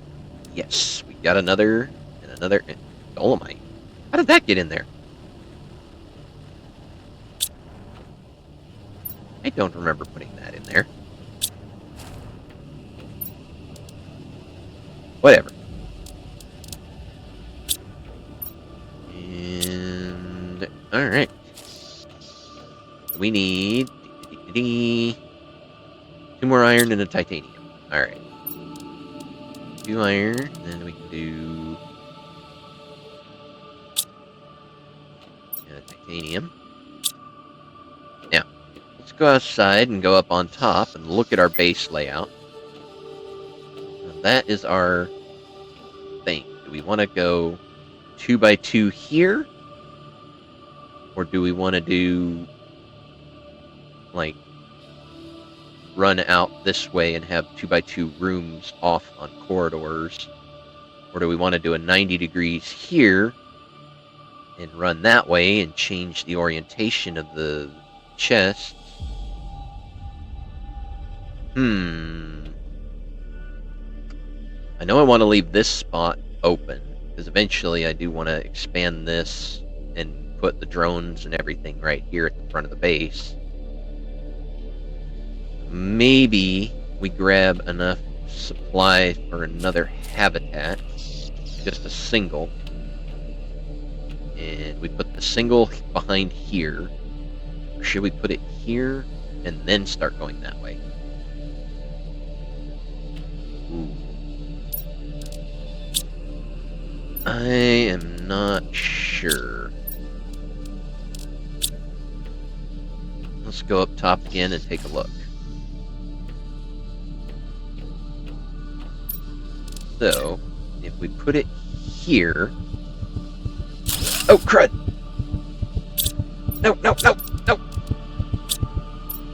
yes, we got another and another dolomite. How did that get in there? I don't remember putting that in there. Whatever. And alright. We need 2 more iron and a titanium. Alright. 2 iron, then we can do titanium. Now, let's go outside and go up on top and look at our base layout. Now, that is our thing. Do we want to go 2 by 2 here? Or do we want to do, like, run out this way and have 2 by 2 rooms off on corridors? Or do we want to do a 90 degrees here and run that way and change the orientation of the chests? I know I want to leave this spot open, because eventually I do want to expand this and put the drones and everything right here at the front of the base. Maybe we grab enough supply for another habitat, just a single, and we put the single behind here. Or should we put it here and then start going that way? Ooh. I am not sure. Let's go up top again and take a look. So, if we put it here... Oh, crud! No, no, no, no!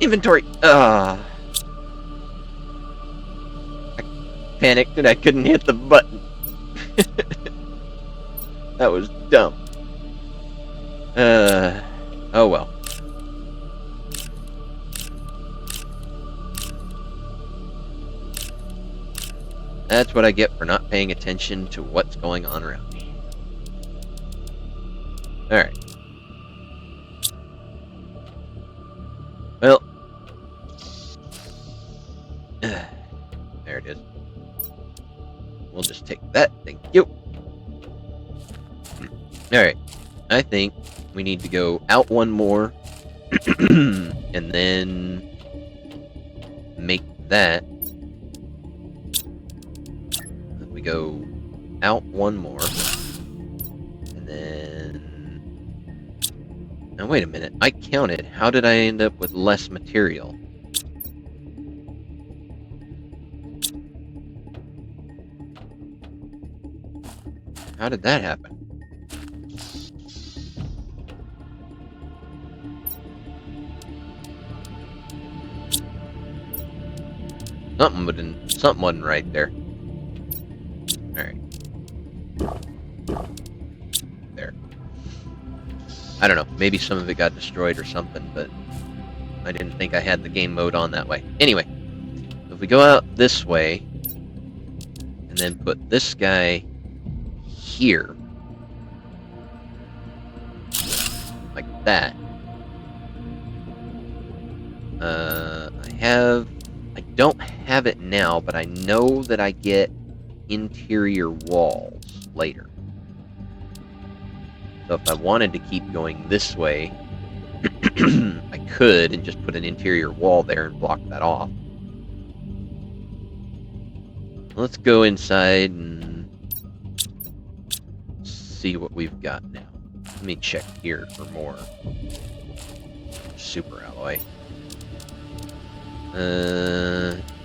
Inventory! I panicked and I couldn't hit the button. That was dumb. Oh well. That's what I get for not paying attention to what's going on around me. Alright. Well. There it is. We'll just take that. Thank you. Alright. I think we need to go out one more. And then make that. We go out one more. And then... Now wait a minute. I counted. How did I end up with less material? How did that happen? Something wasn't right there. Alright. There. I don't know. Maybe some of it got destroyed or something, but I didn't think I had the game mode on that way. Anyway, if we go out this way, and then put this guy here, like that. I don't have it now, but I know that I get interior walls later. So if I wanted to keep going this way, I could and just put an interior wall there and block that off. Let's go inside and see what we've got now. Let me check here for more super alloy.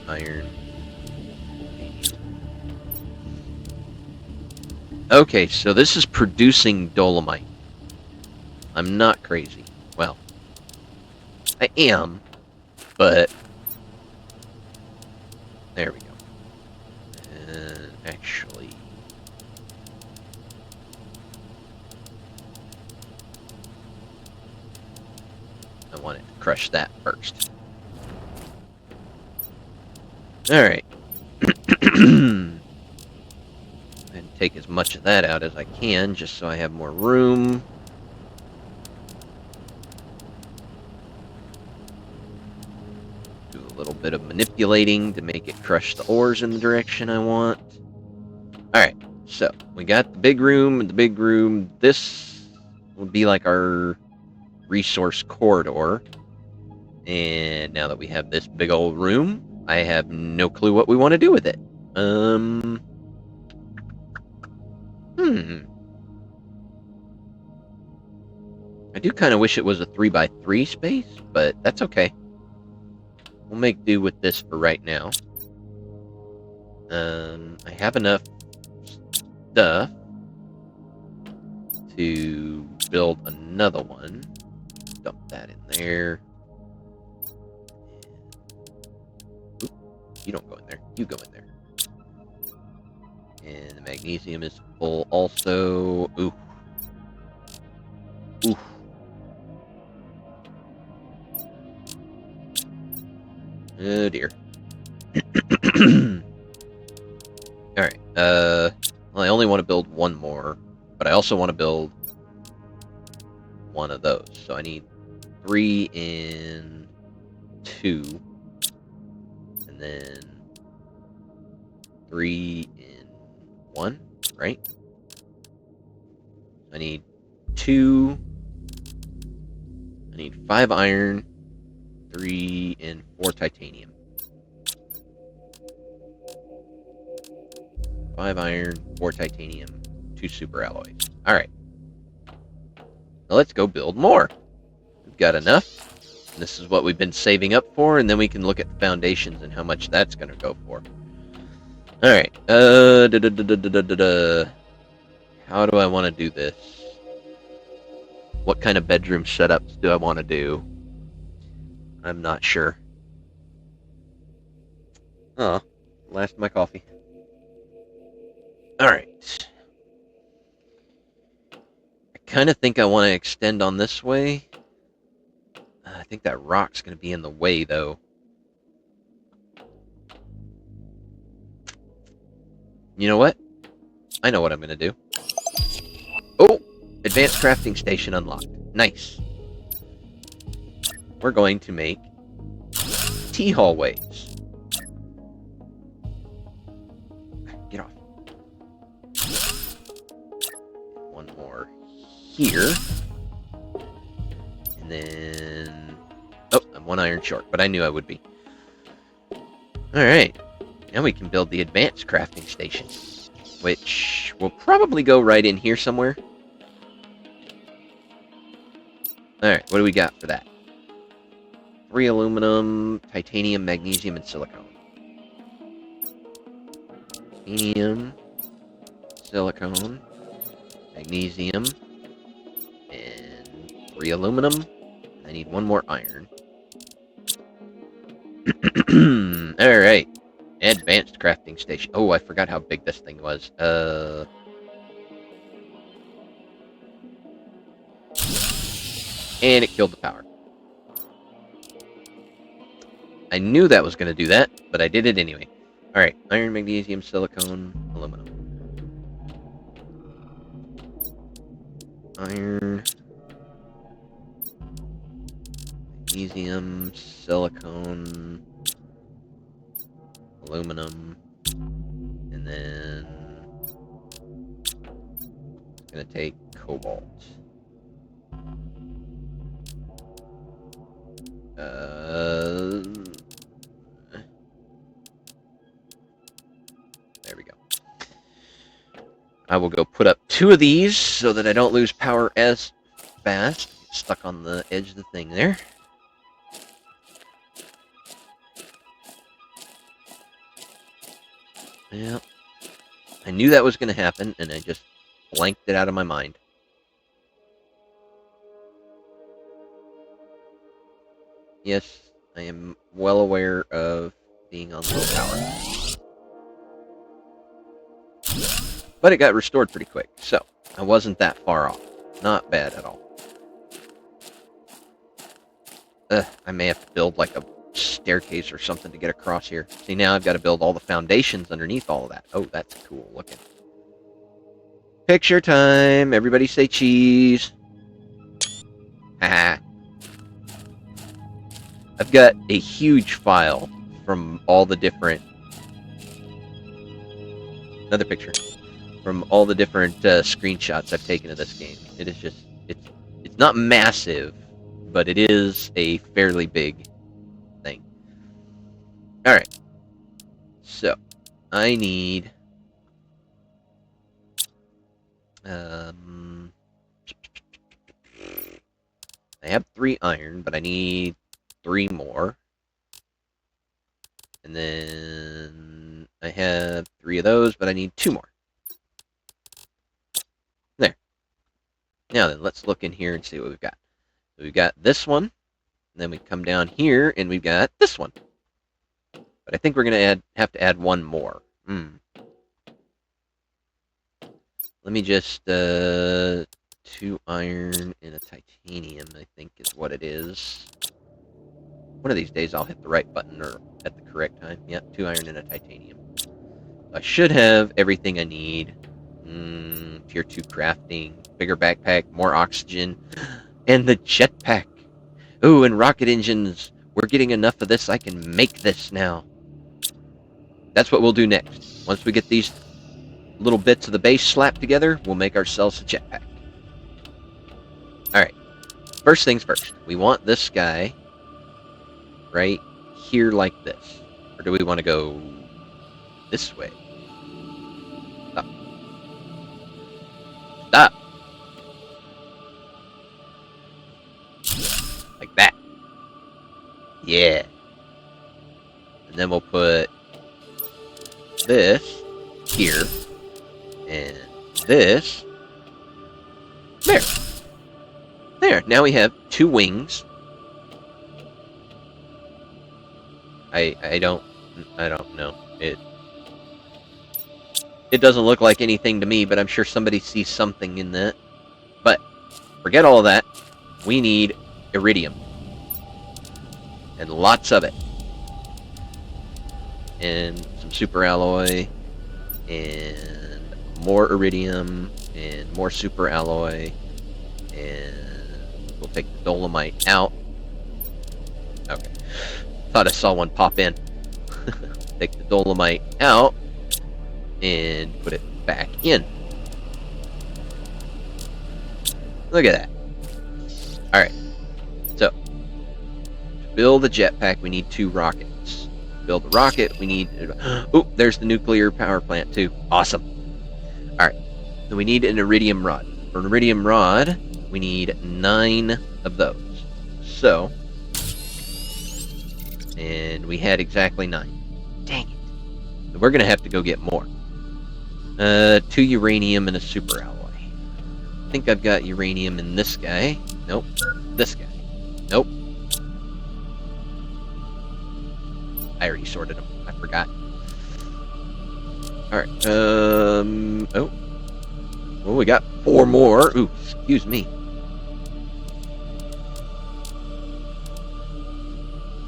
Iron. Okay, so this is producing dolomite. I'm not crazy. Well, I am, but there we go. Actually, I wanted to crush that first. Alright. And take as much of that out as I can, just so I have more room. Do a little bit of manipulating to make it crush the ores in the direction I want. Alright, so we got the big room and the big room. This would be like our resource corridor. And now that we have this big old room, I have no clue what we want to do with it. I do kind of wish it was a 3x3 space, but that's okay. We'll make do with this for right now. I have enough stuff to build another one. Dump that in there. Oop, you don't go in there. You go in there. And the magnesium is full also. Ooh. Ooh. Oh dear. Alright, well, I only want to build one more, but I also want to build one of those. So I need 3 in 2, and then 3 in 1, right? I need 2, I need 5 iron, 3 and 4 titanium. 5 iron, 4 titanium, 2 super alloys. Alright. Now let's go build more. We've got enough. And this is what we've been saving up for, and then we can look at the foundations and how much that's going to go for. Alright. How do I want to do this? What kind of bedroom setups do I want to do? I'm not sure. Oh, last of my coffee. Alright. I kind of think I want to extend on this way. I think that rock's going to be in the way, though. You know what? I know what I'm going to do. Oh! Advanced crafting station unlocked. Nice. We're going to make T-hallways. Get off. One more here. And then... Oh, I'm 1 iron short, but I knew I would be. Alright. Now we can build the advanced crafting station, which will probably go right in here somewhere. Alright, what do we got for that? 3 aluminum, titanium, magnesium, and silicone. Titanium, silicone, magnesium, and 3 aluminum. I need 1 more iron. Alright. Advanced crafting station. Oh, I forgot how big this thing was. And it killed the power. I knew that was going to do that, but I did it anyway. Alright, iron, magnesium, silicone, aluminum. Iron, magnesium, silicone, aluminum, and then I'm going to take cobalt. There we go. I will go put up 2 of these so that I don't lose power as fast. Get stuck on the edge of the thing there. Yep. I knew that was going to happen, and I just blanked it out of my mind. Yes, I am well aware of being on low power. But it got restored pretty quick, so I wasn't that far off. Not bad at all. I may have to build like a staircase or something to get across here. See, now I've got to build all the foundations underneath all of that. Oh, that's cool looking. Picture time! Everybody say cheese! Haha. I've got a huge file from all the different... Another picture. From all the different screenshots I've taken of this game. It is just... It's not massive, but it is a fairly big thing. Alright. So, I need Um, I have 3 iron, but I need 3 more. And then I have 3 of those, but I need 2 more. There. Now then, let's look in here and see what we've got. So we've got this one, and then we come down here, and we've got this one. But I think we're going to have to add 1 more. Let me just, 2 iron and a titanium, I think is what it is. One of these days I'll hit the right button or at the correct time. Yep, 2 iron and a titanium. I should have everything I need. Tier 2 crafting, bigger backpack, more oxygen, and the jetpack. Ooh, and rocket engines. We're getting enough of this, I can make this now. That's what we'll do next. Once we get these little bits of the base slapped together, we'll make ourselves a jetpack. Alright, first things first. We want this guy right here like this. Or do we want to go this way? Stop. Stop! Like that. Yeah. And then we'll put this here. And this there. There. Now we have 2 wings. I don't know. It doesn't look like anything to me, but I'm sure somebody sees something in that. But forget all of that. We need iridium. And lots of it. And some super alloy. And more iridium. And more super alloy. And we'll take the dolomite out. Okay. Thought I saw one pop in. Take the dolomite out and put it back in. Look at that. Alright. So, to build a jetpack, we need 2 rockets. To build a rocket, we need... Oh, there's the nuclear power plant, too. Awesome. Alright. So we need an iridium rod. For an iridium rod, we need 9 of those. So... And we had exactly 9. Dang it. So we're going to have to go get more. 2 uranium and a super alloy. I think I've got uranium in this guy. Nope. This guy. Nope. I already sorted them. I forgot. Alright. Oh. Well, we got 4 more. Ooh, excuse me.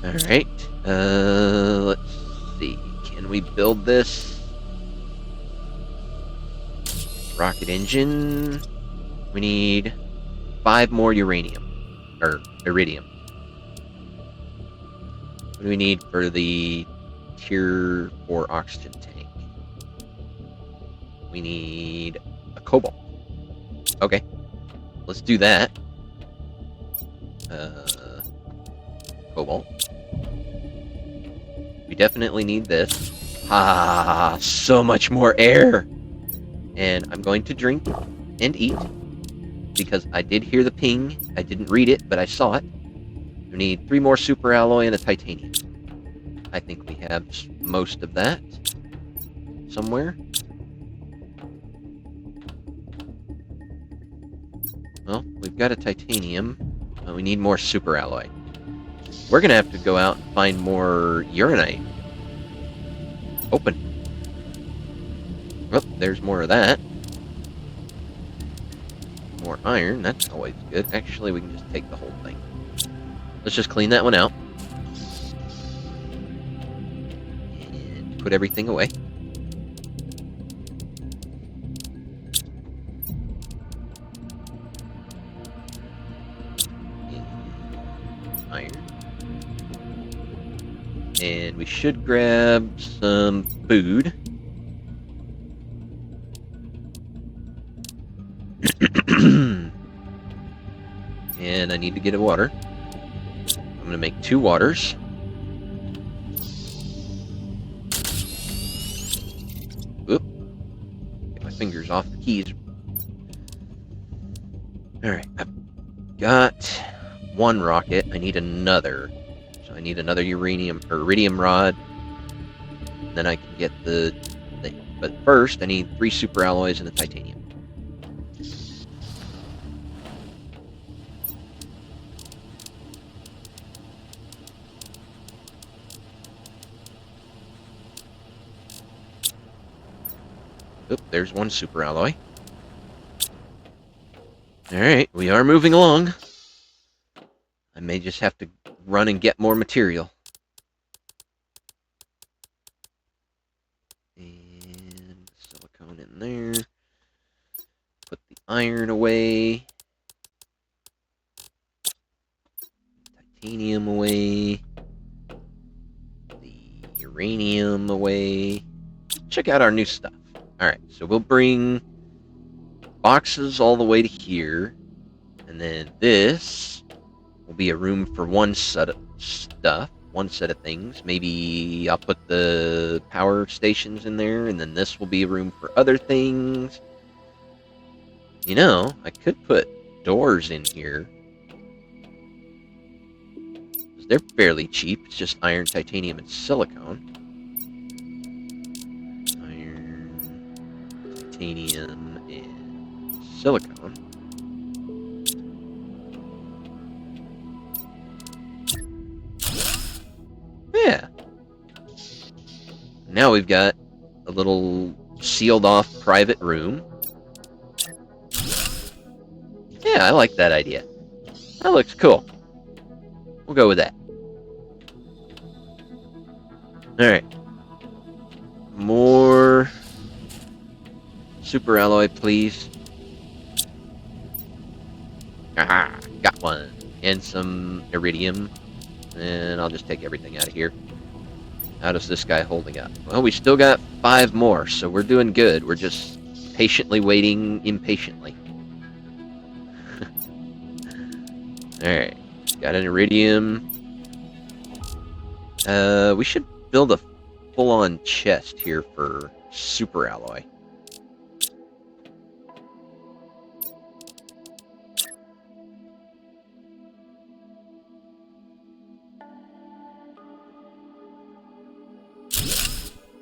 Alright. Let's see. Can we build this? Rocket engine. We need 5 more uranium. Or iridium. What do we need for the tier 4 oxygen tank? We need a cobalt. Okay. Let's do that. Cobalt. We definitely need this. Ah, so much more air! And I'm going to drink and eat, because I did hear the ping. I didn't read it, but I saw it. We need 3 more super alloy and a titanium. I think we have most of that somewhere. Well, we've got a titanium. We need more super alloy. We're going to have to go out and find more uranite. Open. Oh, there's more of that. More iron. That's always good. Actually, we can just take the whole thing. Let's just clean that one out. And put everything away. Iron. And we should grab some food. And I need to get a water. I'm going to make 2 waters. Oop. Get my fingers off the keys. Alright, I've got one rocket. I need another. So I need another uranium or iridium rod. And then I can get the thing. But first, I need 3 super alloys and a titanium. Oop, there's 1 super alloy. Alright, we are moving along. I may just have to run and get more material. And silicone in there. Put the iron away. Titanium away. The uranium away. Check out our new stuff. Alright, so we'll bring boxes all the way to here. And then this will be a room for one set of stuff. One set of things. Maybe I'll put the power stations in there. And then this will be a room for other things. You know, I could put doors in here. They're fairly cheap. It's just iron, titanium, and silicone. Iron, titanium, and silicone. Yeah. Now we've got a little sealed off private room. Yeah, I like that idea. That looks cool. We'll go with that. Alright. More super alloy, please. Aha! Got one. And some iridium. And I'll just take everything out of here. How does this guy holding up? Well, we still got 5 more, so we're doing good. We're just patiently waiting impatiently. Alright. Got an iridium. We should build a full-on chest here for super alloy.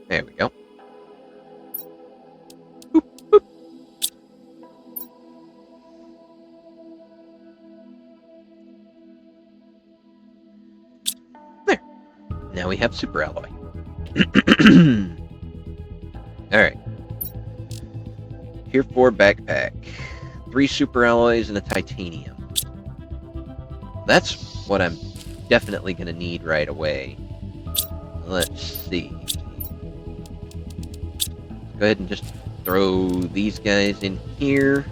There we go. Boop, boop. There. Now we have super alloy. Alright. Tier 4 backpack. 3 super alloys and a titanium. That's what I'm definitely going to need right away. Let's see. Go ahead and just throw these guys in here.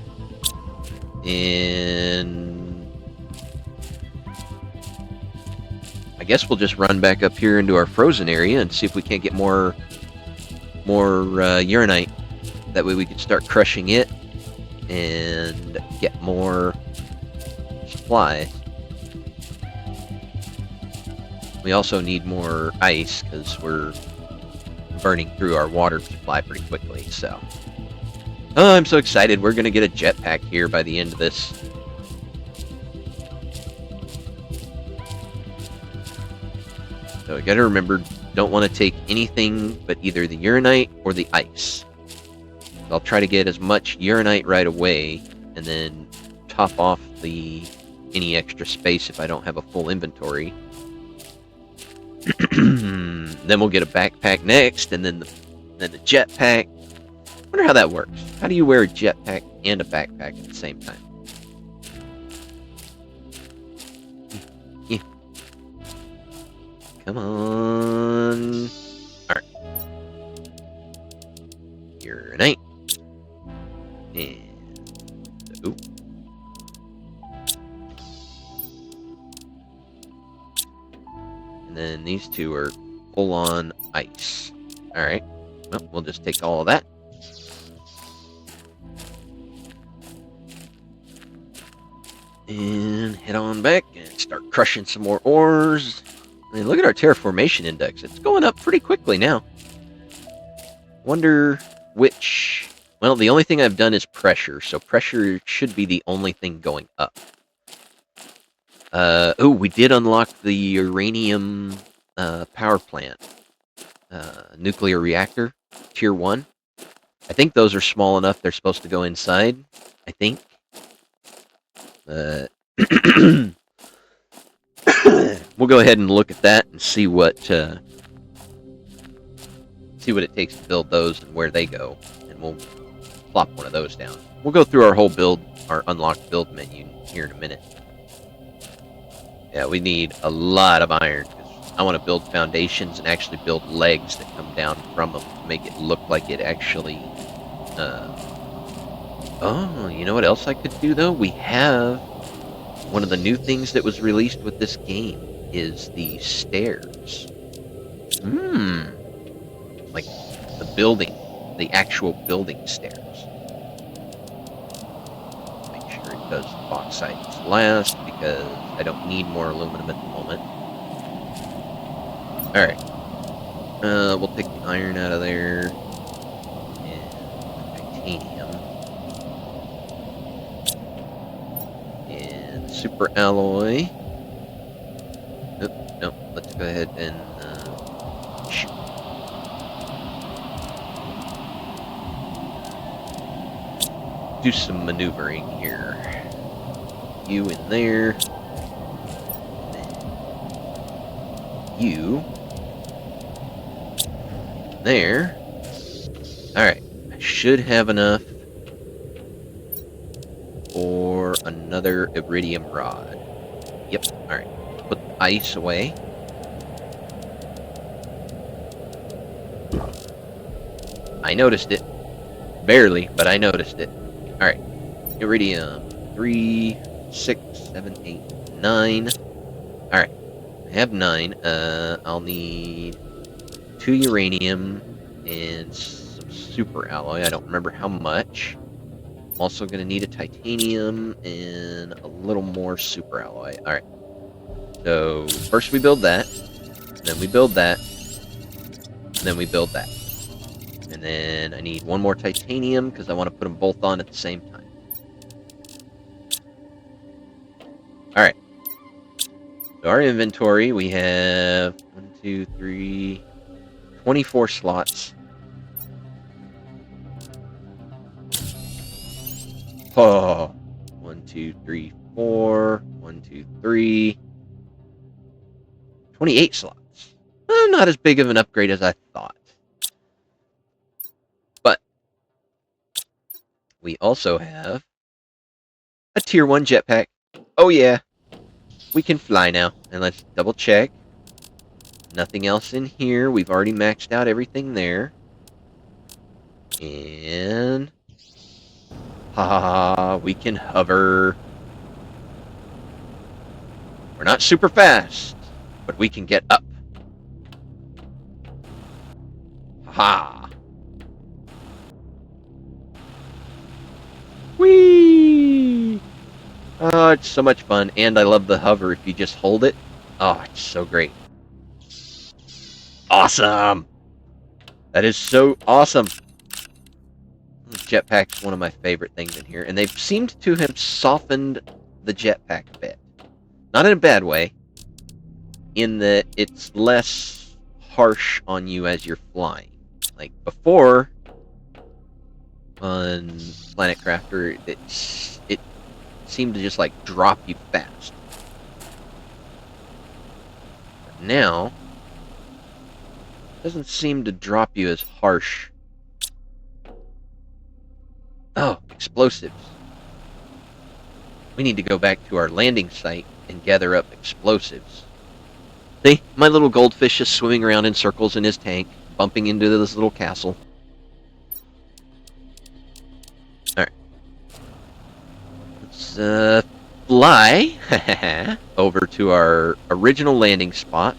And I guess we'll just run back up here into our frozen area and see if we can't get more uranite. That way we can start crushing it and get more supplies. We also need more ice because we're burning through our water supply pretty quickly, so. Oh, I'm so excited. We're going to get a jetpack here by the end of this. So you got to remember, don't want to take anything but either the uranite or the ice. I'll try to get as much uranite right away, and then top off any extra space if I don't have a full inventory. Then we'll get a backpack next, and then the jetpack. Wonder how that works. How do you wear a jetpack and a backpack at the same time? Yeah. Come on. Alright. Uranite. And oop. And then these two are full-on ice. Alright. Well, we'll just take all of that. And head on back and start crushing some more ores. And look at our terraformation index. It's going up pretty quickly now. Wonder which Well, the only thing I've done is pressure, so pressure should be the only thing going up. Oh, we did unlock the uranium power plant. Nuclear reactor, tier 1. I think those are small enough they're supposed to go inside. I think. We'll go ahead and look at that and see what it takes to build those and where they go, and we'll plop one of those down. We'll go through our whole build, our unlocked build menu here in a minute. Yeah, we need a lot of iron because I want to build foundations and actually build legs that come down from them to make it look like it actually. Oh, you know what else I could do though? We have one of the new things that was released with this game is the stairs. Like the building, the actual building stairs. Make sure it does bauxite last because I don't need more aluminum at the moment. Alright. We'll take the iron out of there. And the titanium. And super alloy. Nope. Let's go ahead and shoot. Do some maneuvering here. You in there. You there. Alright, I should have enough for another iridium rod. Yep, alright. Put the ice away. I noticed it. Barely, but I noticed it. Alright. Iridium. 3, 6, 7, 8, 9. Alright. I have 9. I'll need 2 uranium and some super alloy. I don't remember how much. I'm also going to need a titanium and a little more super alloy. Alright. So, first we build that. Then we build that. And then we build that. And then I need one more titanium because I want to put them both on at the same time. Alright. So our inventory, we have 1, 2, 3, 24 slots. Oh, 1, 2, 3, 4, 1, 2, 3, 28 slots. Well, not as big of an upgrade as I thought. But we also have a tier 1 jetpack. Oh yeah, we can fly now. And let's double check. Nothing else in here. We've already maxed out everything there. And we can hover. We're not super fast, but we can get up. Ha! Whee! Oh, it's so much fun, and I love the hover if you just hold it. Oh, it's so great. Awesome! That is so awesome! Jetpack's one of my favorite things in here, and they've seemed to have softened the jetpack a bit. Not in a bad way, in that it's less harsh on you as you're flying. Like before, on Planet Crafter, it seemed to just like drop you fast. But now, it doesn't seem to drop you as harsh. Oh, explosives. We need to go back to our landing site and gather up explosives. See, my little goldfish is swimming around in circles in his tank, bumping into this little castle. Alright. Let's fly over to our original landing spot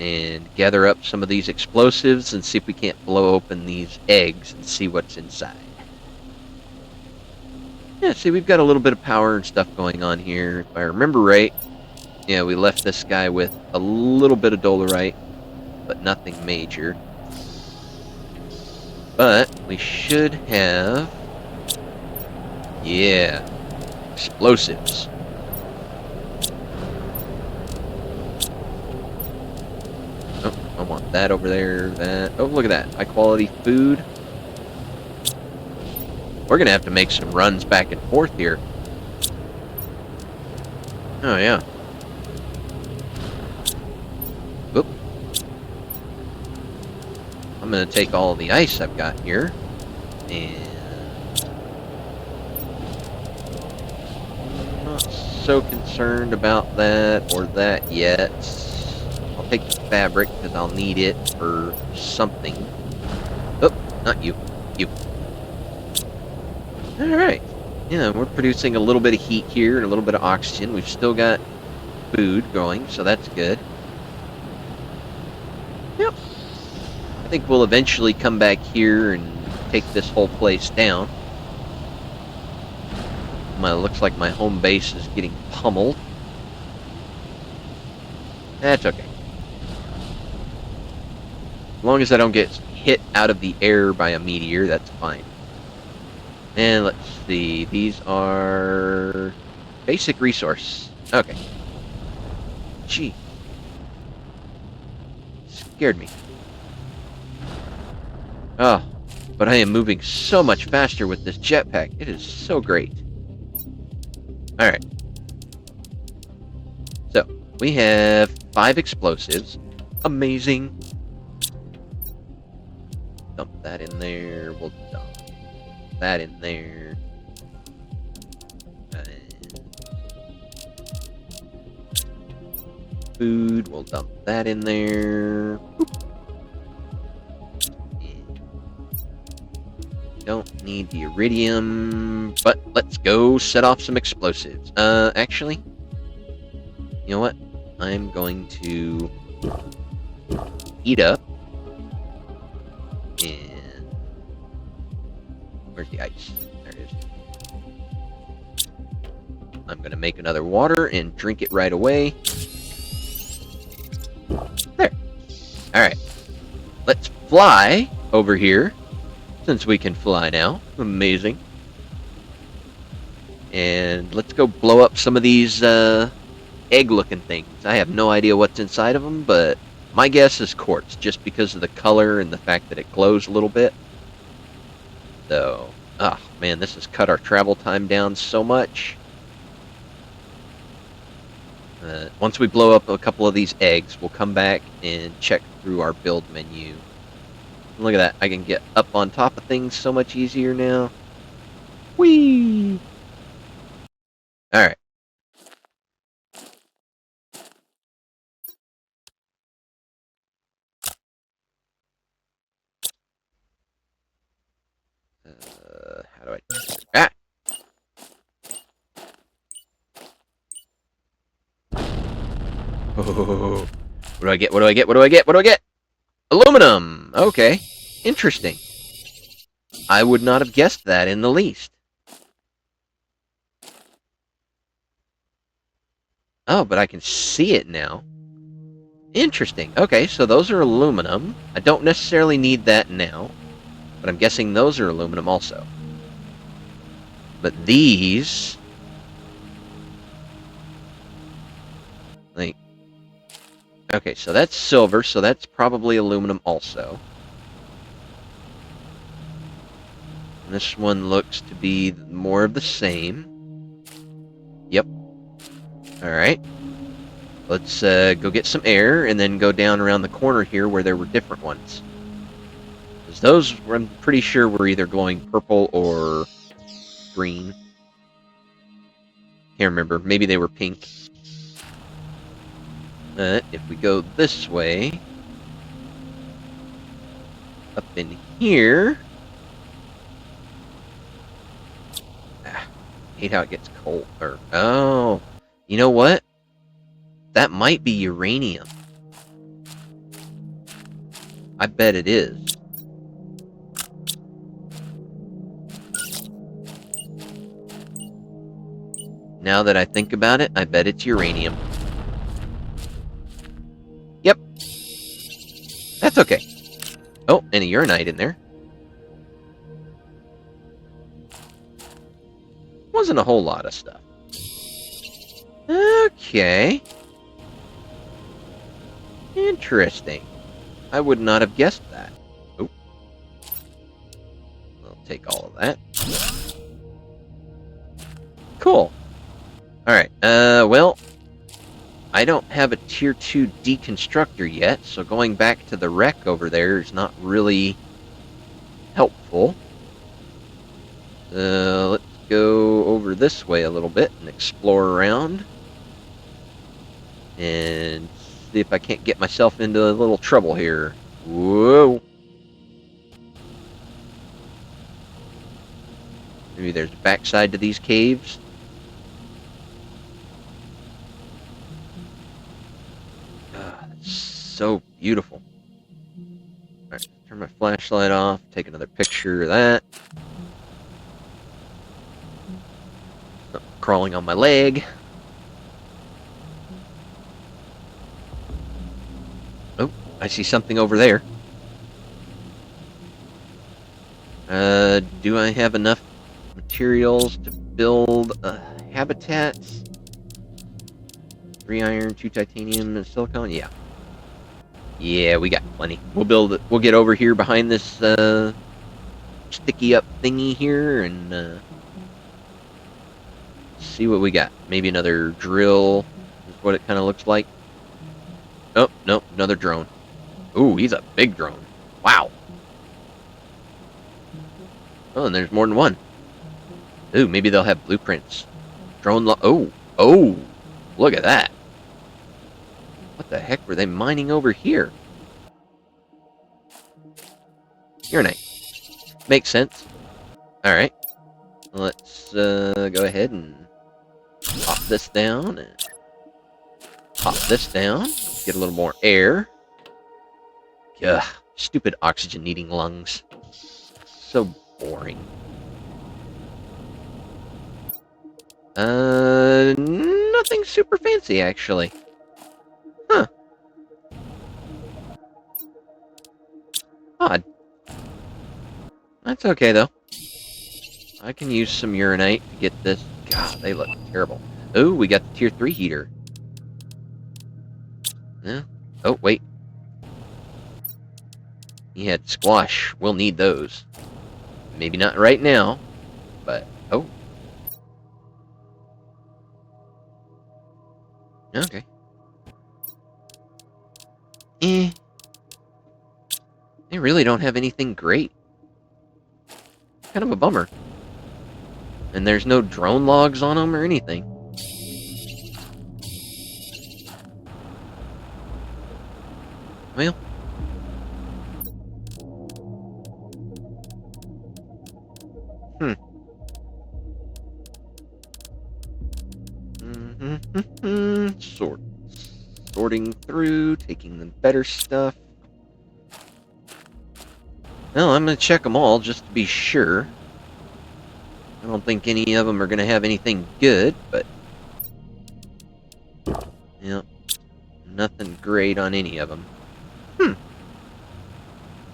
and gather up some of these explosives and see if we can't blow open these eggs and see what's inside. Yeah, see, we've got a little bit of power and stuff going on here. If I remember right, yeah, we left this guy with a little bit of dolerite, but nothing major. But we should have... Yeah. Explosives. Oh, I want that over there. That. Oh, look at that. High quality food. We're going to have to make some runs back and forth here. Oh, yeah. Oop. I'm going to take all the ice I've got here. And... not so concerned about that or that yet. I'll take the fabric because I'll need it for something. Oh, not you. You. Alright. Yeah, we're producing a little bit of heat here and a little bit of oxygen. We've still got food going, so that's good. Yep. I think we'll eventually come back here and take this whole place down. Looks like my home base is getting pummeled. That's okay. As long as I don't get hit out of the air by a meteor, that's fine. And let's see, these are basic resource. Okay. Gee. Scared me. Oh, but I am moving so much faster with this jetpack. It is so great. Alright. So, we have 5 explosives. Amazing. Dump that in there. We'll dump that in there. Food. We'll dump that in there. Don't need the iridium, but let's go set off some explosives. Actually, you know what? I'm going to eat up. And where's the ice? There it is. I'm going to make another water and drink it right away. There. Alright. Let's fly over here. Since we can fly now. Amazing. And let's go blow up some of these egg-looking things. I have no idea what's inside of them, but my guess is quartz, just because of the color and the fact that it glows a little bit. So, man, this has cut our travel time down so much. Once we blow up a couple of these eggs, we'll come back and check through our build menu. Look at that. I can get up on top of things so much easier now. Whee! Alright. How do I... Ah! Oh, what do I get? What do I get? What do I get? What do I get? Aluminum! Okay. Interesting. I would not have guessed that in the least. Oh, but I can see it now. Interesting. Okay, so those are aluminum. I don't necessarily need that now, but I'm guessing those are aluminum also. But these... like... okay, so that's silver, so that's probably aluminum also. And this one looks to be more of the same. Yep. Alright. Let's go get some air, and then go down around the corner here where there were different ones. Because those, I'm pretty sure, were either going purple or green. Can't remember. Maybe they were pink. If we go this way, up in here... hate how it gets cold. Or, oh, you know what? That might be uranium. I bet it is. Now that I think about it, I bet it's uranium. Yep. That's okay. Oh, and a uranite in there. wasn't a whole lot of stuff. Okay. Interesting. I would not have guessed that. Oh. I'll take all of that. Cool. Alright, well, I don't have a Tier 2 deconstructor yet, so going back to the wreck over there is not really helpful. Let's go over this way a little bit and explore around. And see if I can't get myself into a little trouble here. Whoa! Maybe there's a backside to these caves. That's so beautiful. Alright, turn my flashlight off, take another picture of that. Something crawling on my leg. Oh, I see something over there. Do I have enough materials to build a habitat? 3 iron, 2 titanium, and silicone? Yeah. Yeah, we got plenty. We'll build it. We'll get over here behind this sticky up thingy here and see what we got. Maybe another drill is what it kind of looks like. Oh, no, another drone. Ooh, he's a big drone. Wow. Oh, and there's more than one. Ooh, maybe they'll have blueprints. Oh, look at that. What the heck were they mining over here? Uranite. Makes sense. Alright. Let's go ahead and pop this down. And pop this down. Get a little more air. Ugh, stupid oxygen-needing lungs. So boring. Nothing super fancy, actually. Huh. Odd. That's okay, though. I can use some uranite to get this. God, they look terrible. Oh, we got the Tier 3 heater. Yeah. Oh, wait. He had squash. We'll need those. Maybe not right now, but... Oh. Okay. They really don't have anything great. Kind of a bummer. And there's no drone logs on them or anything. Well. Sorting through, taking the better stuff. Well, I'm going to check them all just to be sure. I don't think any of them are going to have anything good, but... Yep. Nothing great on any of them.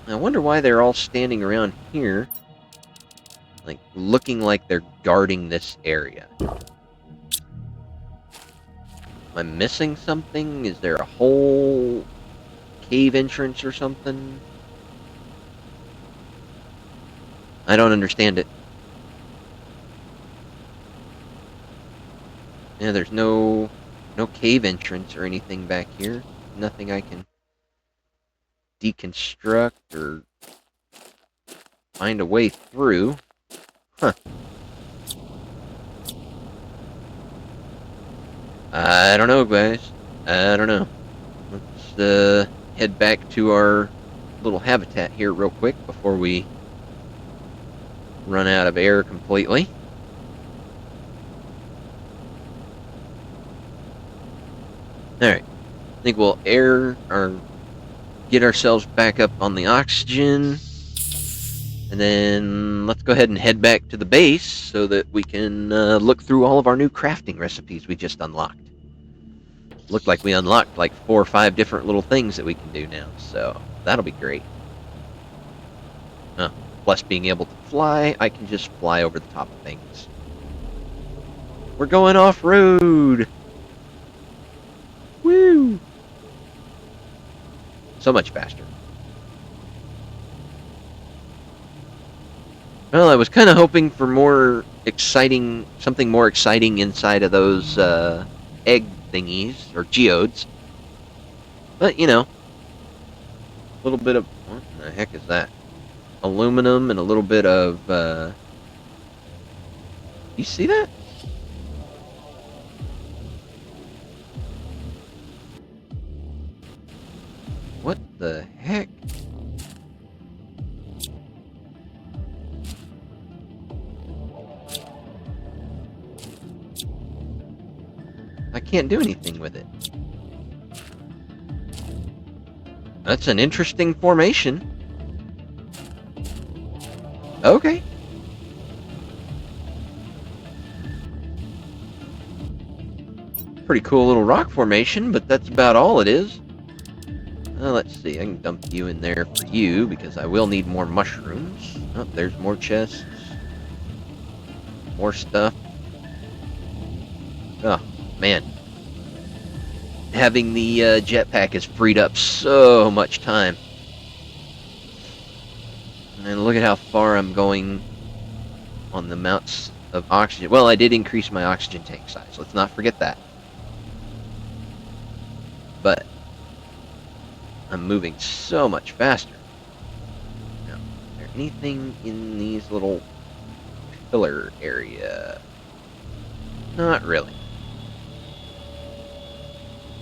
I wonder why they're all standing around here. Like, looking like they're guarding this area. Am I missing something? Is there a whole cave entrance or something? I don't understand it. Yeah, there's no cave entrance or anything back here. Nothing I can deconstruct or find a way through. Huh. I don't know, guys. I don't know. Let's head back to our little habitat here real quick before we run out of air completely. Alright. I think we'll get ourselves back up on the oxygen. And then let's go ahead and head back to the base so that we can look through all of our new crafting recipes we just unlocked. Looked like we unlocked like 4 or 5 different little things that we can do now, so that'll be great. Plus being able to fly, I can just fly over the top of things. We're going off-road! Woo! So much faster. Well, I was kind of hoping for something more exciting inside of those egg thingies, or geodes. But, you know, a little bit of... What the heck is that? Aluminum and a little bit of... You see that? What the heck? I can't do anything with it. That's an interesting formation. Okay. Pretty cool little rock formation, but that's about all it is. Let's see, I can dump you in there for you, because I will need more mushrooms. Oh, there's more chests. More stuff. Oh, man. Having the jetpack has freed up so much time. And look at how far I'm going on the amounts of oxygen. Well, I did increase my oxygen tank size. Let's not forget that. But I'm moving so much faster. Now, is there anything in these little pillar area? Not really.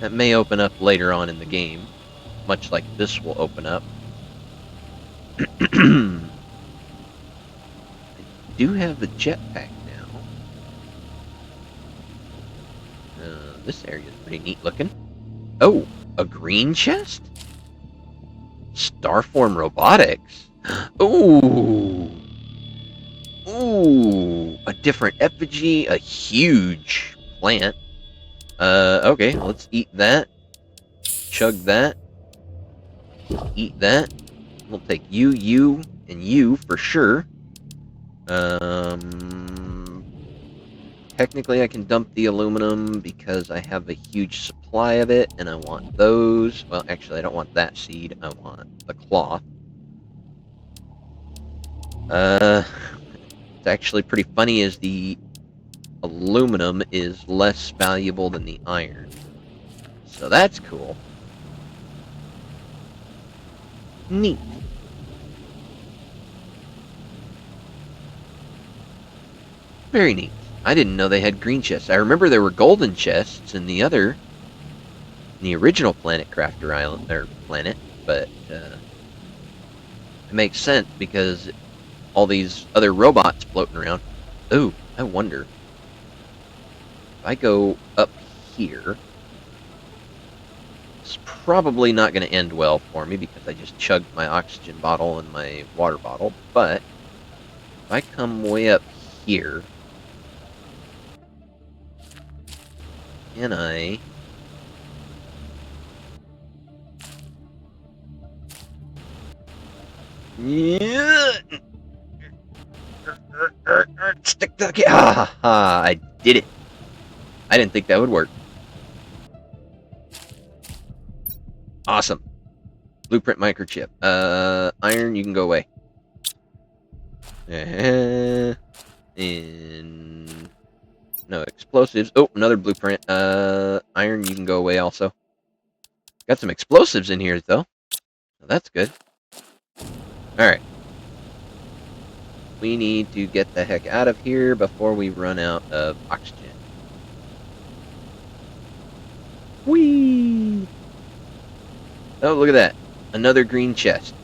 That may open up later on in the game, much like this will open up. I do have the jetpack now. This area is pretty neat looking. Oh, a green chest? Starform Robotics? Ooh! Ooh! A different effigy, a huge plant. Okay, let's eat that. Chug that. Eat that. We'll take you, you, and you for sure. Technically I can dump the aluminum because I have a huge supply of it, and I want those. Well, actually, I don't want that seed. I want the cloth. It's actually pretty funny as the aluminum is less valuable than the iron. So that's cool. Neat. Very neat. I didn't know they had green chests. I remember there were golden chests in the original Planet Crafter Island, or planet, but it makes sense because all these other robots floating around. Ooh, I wonder. If I go up here, it's probably not going to end well for me because I just chugged my oxygen bottle and my water bottle, but if I come way up here, can I... Yeah. Stick to the... Ah, I did it. I didn't think that would work. Awesome. Blueprint microchip. Iron, you can go away. And no explosives. Oh, another blueprint. Iron, you can go away also. Got some explosives in here though. So that's good. Alright. We need to get the heck out of here before we run out of oxygen. Whee! Oh, look at that. Another green chest.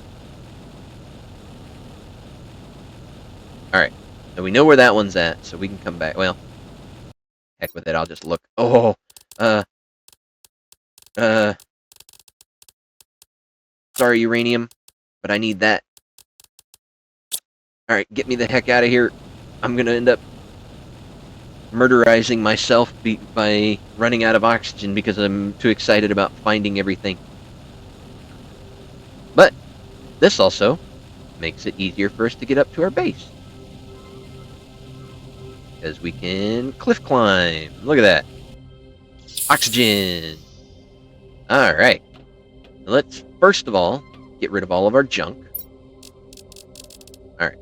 Alright. So we know where that one's at, so we can come back. Well, heck with it, I'll just look. Oh! Sorry, uranium, but I need that. Alright, get me the heck out of here. I'm gonna end up murderizing myself by running out of oxygen because I'm too excited about finding everything. But this also makes it easier for us to get up to our base. because we can cliff climb. Look at that. Oxygen. Alright. Let's, first of all, get rid of all of our junk. Alright.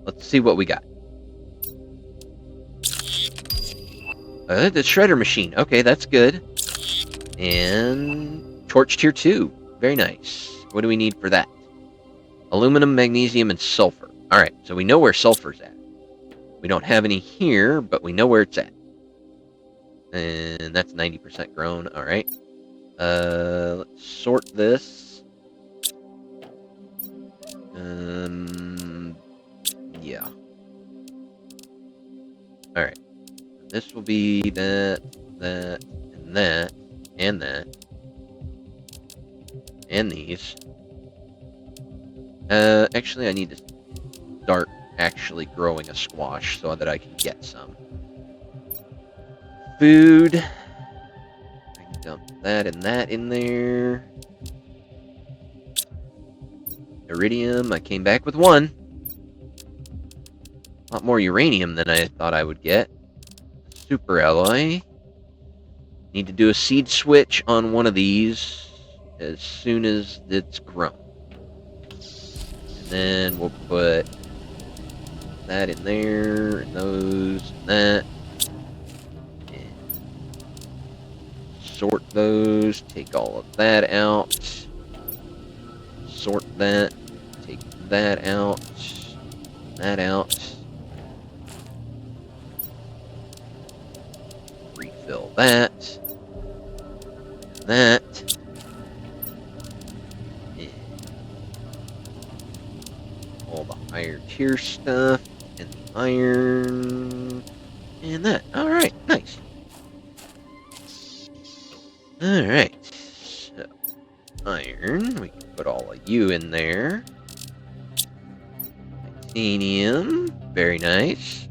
Let's see what we got. The shredder machine. Okay, that's good. And torch tier 2. Very nice. What do we need for that? Aluminum, magnesium, and sulfur. Alright, so we know where sulfur's at. We don't have any here, but we know where it's at. And that's 90% grown. Alright. Let's sort this. Yeah. Alright. This will be that, that, and that, and that. And these. Actually, I need to start actually growing a squash so that I can get some. Food. I can dump that and that in there. Iridium, I came back with 1. A lot more uranium than I thought I would get. Super alloy. Need to do a seed switch on one of these as soon as it's grown. And then we'll put that in there, and those, and that. And sort those, take all of that out. Sort that, take that out, that out. Refill that. That. All the higher tier stuff, and the iron, and that. Alright, nice. Alright, so iron, we can put all of you in there. Titanium, very nice.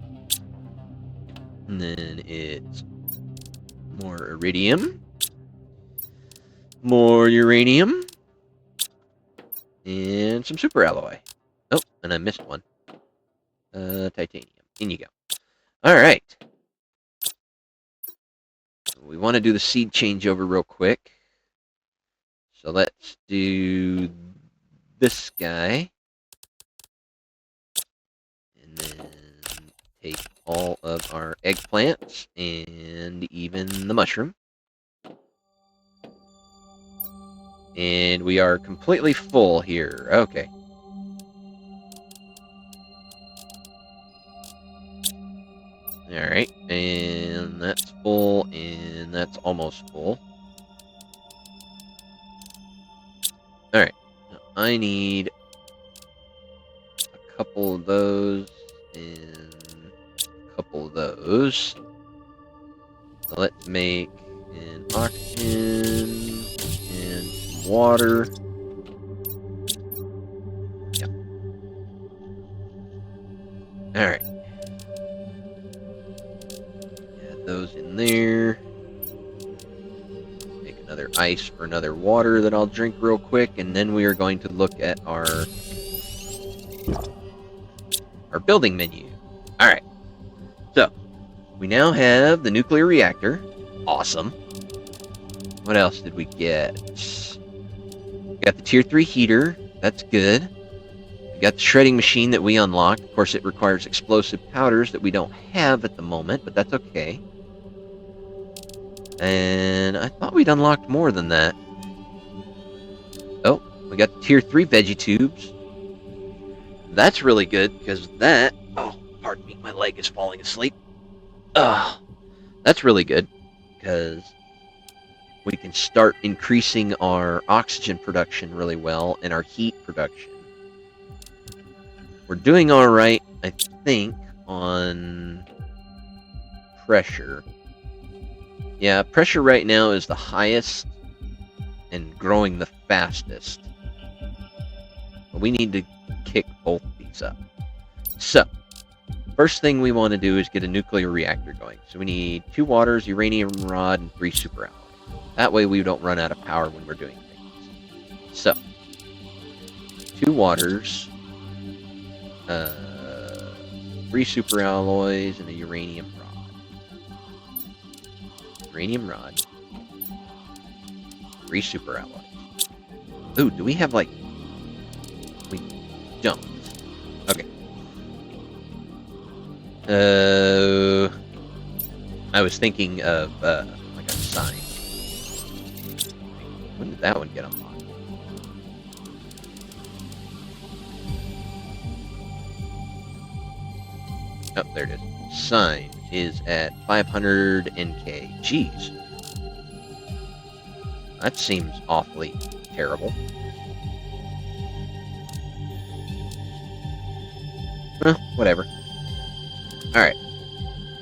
And then it's more iridium, more uranium, and some super alloy. Oh, and I missed one. Titanium. In you go. Alright. We want to do the seed changeover real quick. So let's do this guy. And then take all of our eggplants and even the mushroom. And we are completely full here. Okay. Alright, and that's full, and that's almost full. Alright, I need a couple of those, and a couple of those. So let's make an oxygen, and some water. Yep. Alright. Those in there. Make another ice for another water that I'll drink real quick, and then we are going to look at our building menu. Alright. So, we now have the nuclear reactor. Awesome. What else did we get? We got the tier 3 heater. That's good. We got the shredding machine that we unlocked. Of course, it requires explosive powders that we don't have at the moment, but that's okay. And I thought we'd unlocked more than that. Oh, we got the tier 3 veggie tubes. That's really good, because that... Oh, pardon me, my leg is falling asleep. That's really good, because we can start increasing our oxygen production really well, and our heat production. We're doing alright, I think, on pressure. Yeah, pressure right now is the highest and growing the fastest. But we need to kick both these up. So, first thing we want to do is get a nuclear reactor going. So we need 2 waters, uranium rod, and 3 super alloy. That way we don't run out of power when we're doing things. So, 2 waters. 3 super alloys, and a uranium rod. Uranium rod. 3 super alloys. Ooh, do we have, like... We don't. Okay. I was thinking of, like a sign. When did that one get unlocked? Oh, there it is. Sign is at 500 NK. Jeez. That seems awfully terrible. Whatever. Alright.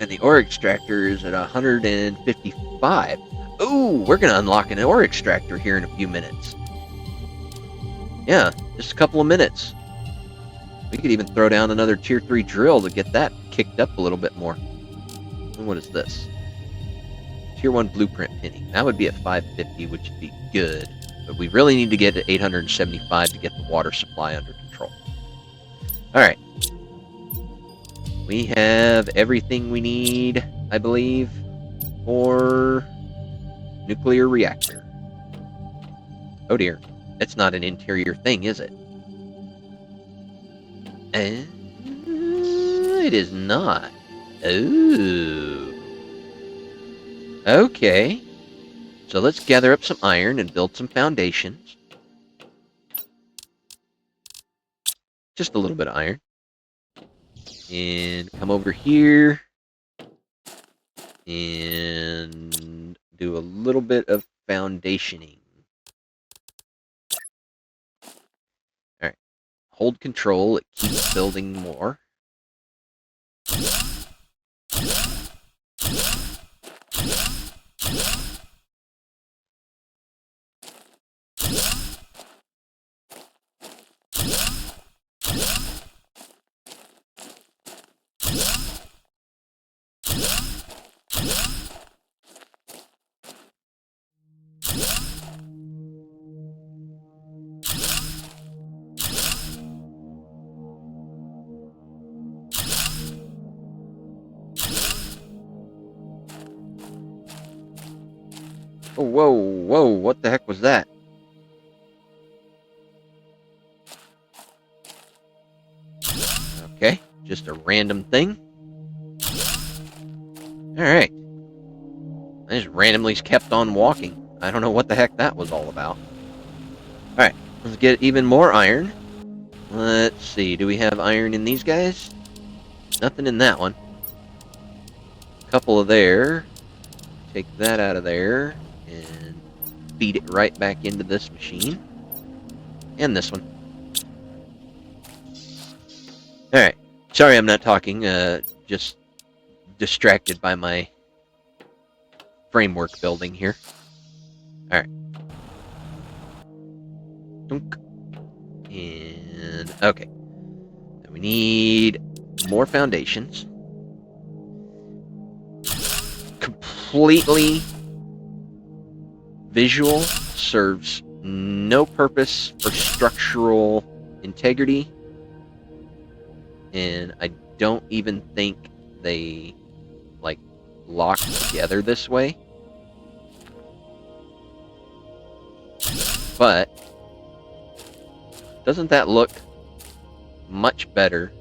And the ore extractor is at 155. Ooh, we're going to unlock an ore extractor here in a few minutes. Yeah, just a couple of minutes. We could even throw down another tier 3 drill to get that kicked up a little bit more. And what is this? Tier 1 blueprint pinning. That would be at 550, which would be good. But we really need to get to 875 to get the water supply under control. Alright. We have everything we need, I believe, for nuclear reactor. Oh dear. It's not an interior thing, is it? It is not. Ooh. Okay. So let's gather up some iron and build some foundations. Just a little bit of iron. And come over here. And do a little bit of foundationing. Alright. Hold control. It keeps building more. Oh, whoa, whoa, what the heck was that? Okay, just a random thing. Alright. I just randomly kept on walking. I don't know what the heck that was all about. Alright, let's get even more iron. Let's see, do we have iron in these guys? Nothing in that one. Couple of there. Take that out of there. And feed it right back into this machine. And this one. Alright. Sorry I'm not talking. Just distracted by my framework building here. Alright. Dunk. And okay. Then we need more foundations. Completely visual, serves no purpose for structural integrity, and I don't even think they like lock together this way. But doesn't that look much better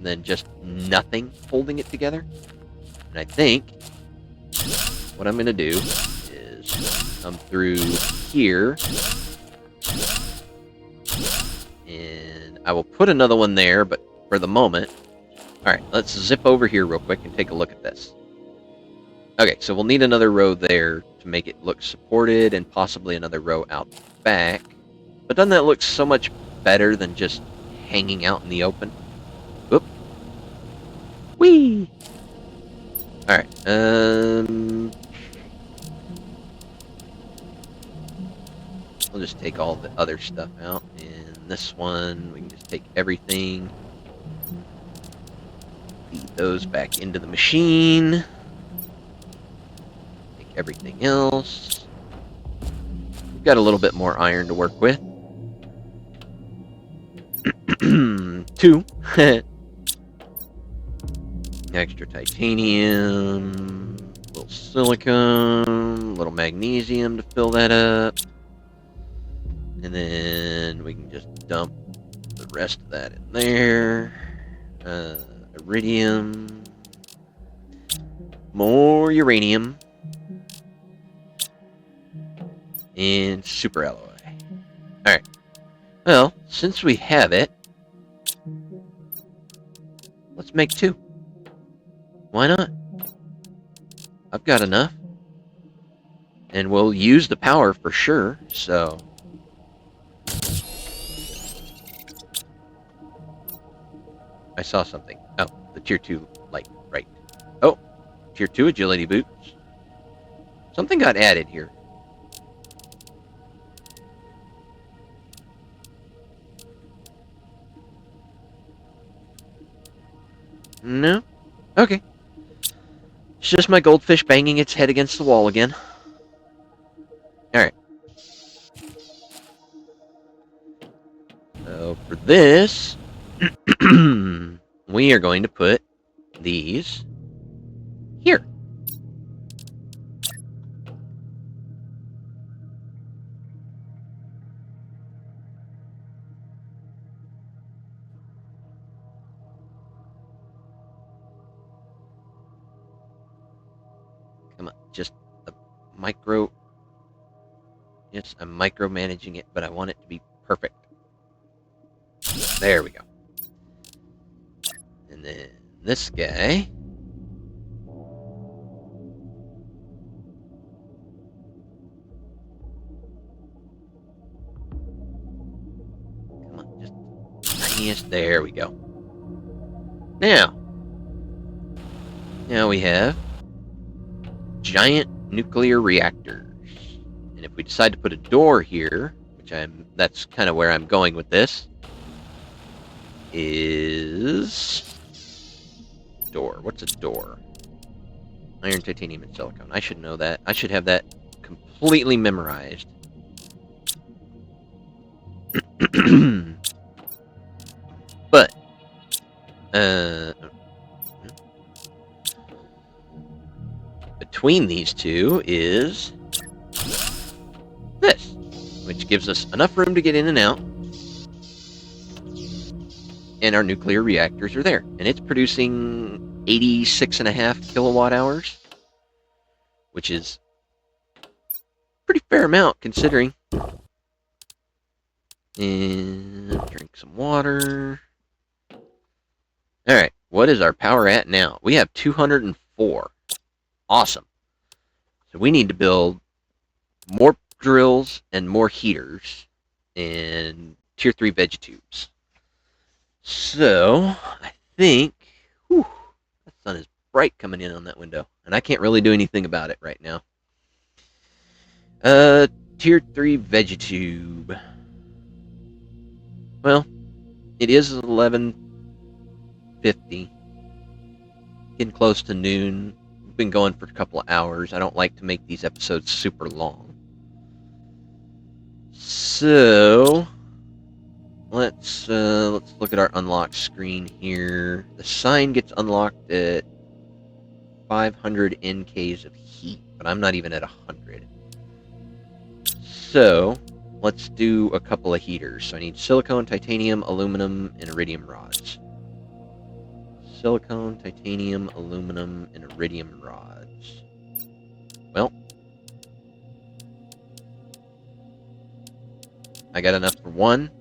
than just nothing holding it together? And I think what I'm going to do is come through here, and I will put another one there, but for the moment... Alright, let's zip over here real quick and take a look at this. Okay, so we'll need another row there to make it look supported, and possibly another row out back. But doesn't that look so much better than just hanging out in the open? Whoop. Whee! Alright, we'll just take all the other stuff out, and this one, we can just take everything, feed those back into the machine, take everything else. We've got a little bit more iron to work with. 2. Extra titanium, a little silicone, a little magnesium to fill that up. And then we can just dump the rest of that in there. Iridium. More uranium. And super alloy. Alright. Well, since we have it, let's make 2. Why not? I've got enough. And we'll use the power for sure, so... I saw something. Oh, the tier 2 light, right. Oh, tier 2 agility boots. Something got added here. No? Okay. It's just my goldfish banging its head against the wall again. Alright. So, for this, we are going to put these here. Come on, just a micro... Yes, I'm micromanaging it, but I want it to be perfect. There we go. And then this guy... Come on, just tiniest. There we go. Now we have giant nuclear reactors. And if we decide to put a door here, that's kind of where I'm going with this, is door. What's a door? Iron, titanium, and silicone. I should know that. I should have that completely memorized. But between these two is this, which gives us enough room to get in and out. And our nuclear reactors are there. And it's producing 86.5 kilowatt hours, which is a pretty fair amount considering. And drink some water. Alright, what is our power at now? We have 204. Awesome. So we need to build more drills and more heaters and tier 3 vegetubes. So, I think... Whew, that sun is bright coming in on that window. And I can't really do anything about it right now. Tier 3 vegetube. Well, it is 11:50. Getting close to noon. We've been going for a couple of hours. I don't like to make these episodes super long. So... Let's look at our unlock screen here. The sign gets unlocked at 500 NKs of heat, but I'm not even at 100. So, let's do a couple of heaters. So I need silicone, titanium, aluminum, and iridium rods. Silicone, titanium, aluminum, and iridium rods. Well, I got enough for one.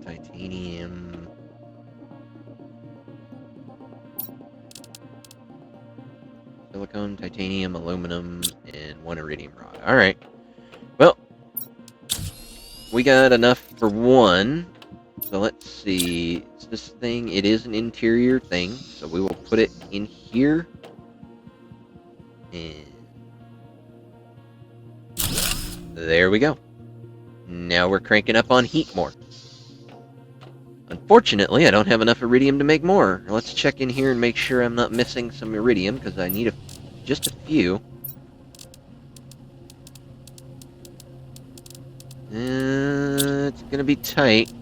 Titanium. Silicone, titanium, aluminum, and one iridium rod. Alright. Well, we got enough for one. So let's see. It's this thing. It is an interior thing. So we will put it in here. And there we go. Now we're cranking up on heat more. Unfortunately, I don't have enough iridium to make more. Let's check in here and make sure I'm not missing some iridium, because I need just a few. It's gonna be tight.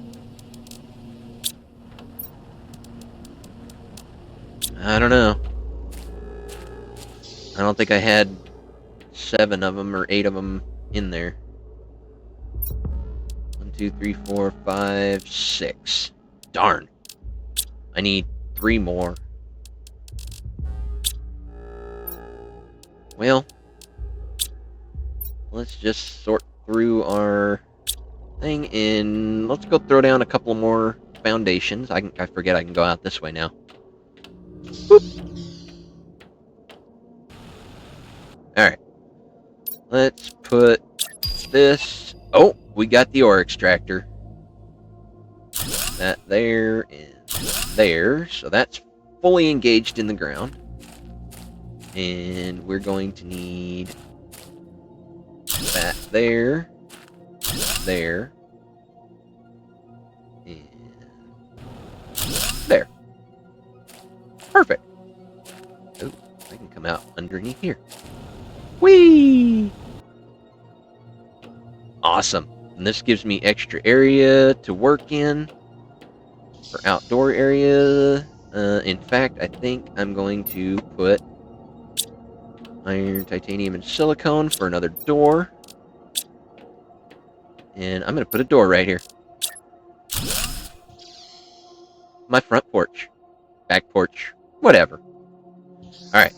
I don't know. I don't think I had 7 of them or 8 of them in there. 1, 2, 3, 4, 5, 6. Darn. I need 3 more. Well, let's just sort through our thing and let's go throw down a couple more foundations. I forget I can go out this way now. Boop. Alright. Let's put this... Oh, we got the ore extractor. That there and there. So that's fully engaged in the ground. And we're going to need that there, there, and there. Perfect. Oh, I can come out underneath here. Whee! Awesome. And this gives me extra area to work in for outdoor area. In fact, I think I'm going to put iron, titanium, and silicone for another door. And I'm going to put a door right here. My front porch. Back porch. Whatever. Alright.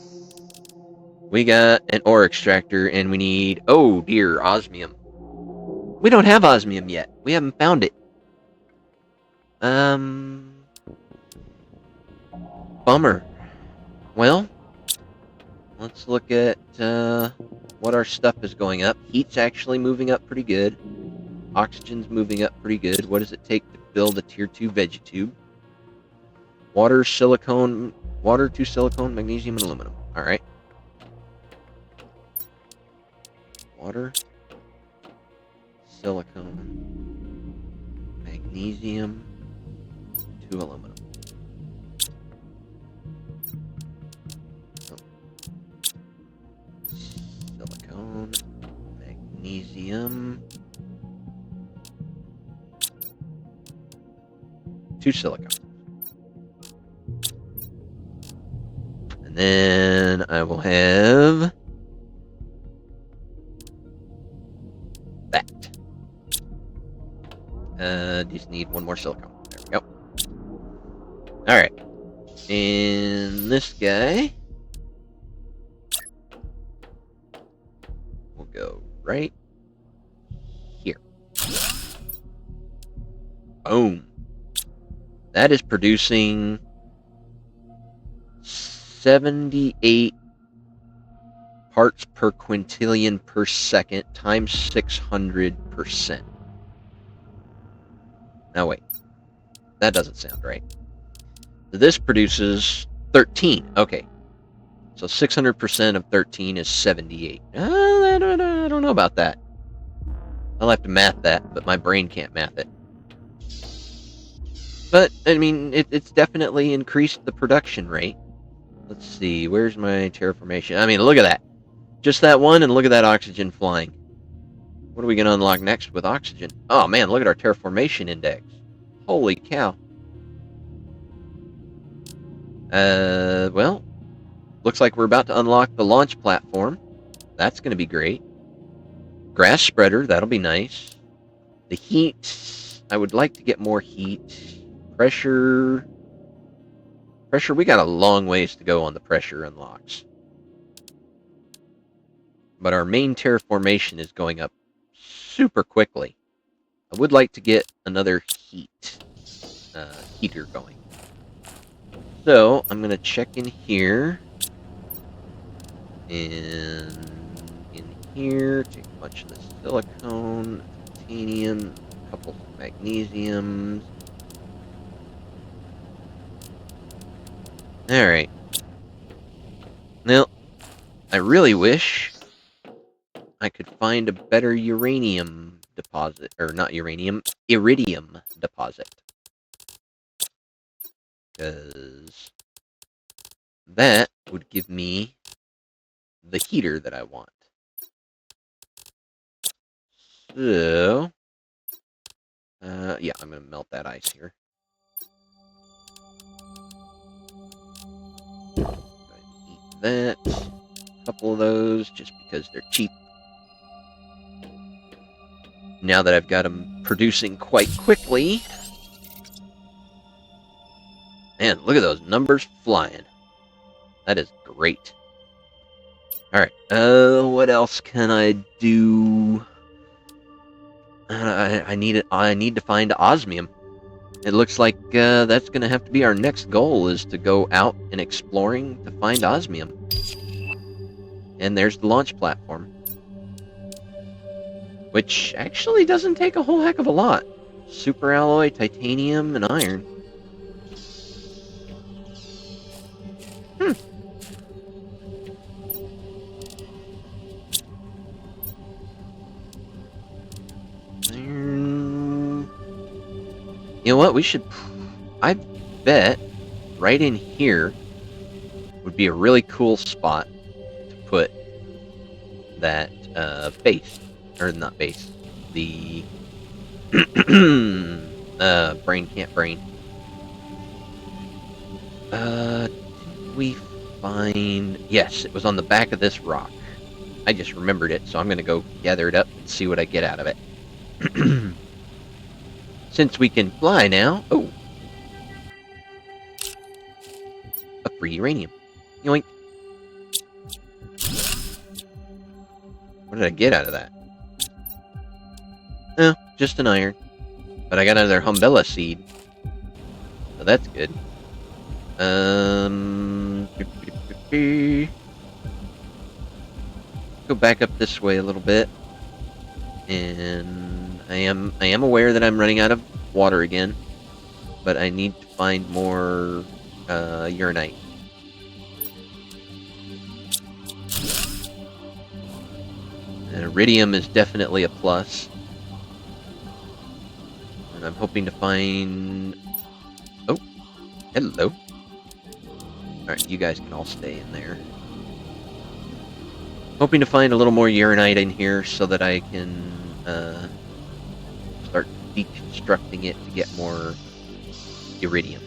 We got an ore extractor, and we need... Oh, dear, osmium. We don't have osmium yet. We haven't found it. Bummer. Well, let's look at what our stuff is going up. Heat's actually moving up pretty good. Oxygen's moving up pretty good. What does it take to build a tier 2 vegetube? Water, silicone, water to silicone, magnesium, and aluminum. Alright. Water, silicone, magnesium to aluminum. Oh. Silicone, magnesium to silicone. And then I will have that. Just need 1 more silicone. There we go. Alright. And this guy will go right here. Boom. That is producing 78 parts per quintillion per second times 600%. Now wait, that doesn't sound right. This produces 13. Okay, so 600% of 13 is 78. I don't know about that. I'll have to math that, but my brain can't math it. But, I mean, it's definitely increased the production rate. Let's see, where's my terraformation? I mean, look at that. Just that one, and look at that oxygen flying. What are we going to unlock next with oxygen? Oh, man, look at our terraformation index. Holy cow. Well, looks like we're about to unlock the launch platform. That's going to be great. Grass spreader, that'll be nice. The heat, I would like to get more heat. Pressure, we got a long ways to go on the pressure unlocks. But our main terraformation is going up super quickly. I would like to get another heater going. So, I'm going to check in here. And in here, take a bunch of the silicone, titanium, a couple of magnesiums. Alright. Now, I really wish I could find a better uranium deposit. Or not uranium, iridium deposit. Because that would give me the heater that I want. So, Yeah, I'm gonna melt that ice here. Go ahead and eat that. A couple of those, just because they're cheap. Now that I've got them producing quite quickly. Man, look at those numbers flying. That is great. Alright, what else can I do? I need to find osmium. It looks like that's going to have to be our next goal, is to go out and exploring to find osmium. And there's the launch platform. Which actually doesn't take a whole heck of a lot. Super alloy, titanium, and iron. Iron. You know what? I bet right in here would be a really cool spot to put that base. Or not base. The brain can't brain. Did we find... Yes, it was on the back of this rock. I just remembered it, so I'm going to go gather it up and see what I get out of it. Since we can fly now... Oh! A free uranium. Yoink. What did I get out of that? Oh, just an iron. But I got another Humbella seed. So that's good. Go back up this way a little bit. And I am aware that I'm running out of water again. But I need to find more uranite. And iridium is definitely a plus. And I'm hoping to find... Oh, hello. Alright, you guys can all stay in there. Hoping to find a little more uranite in here so that I can start deconstructing it to get more iridium.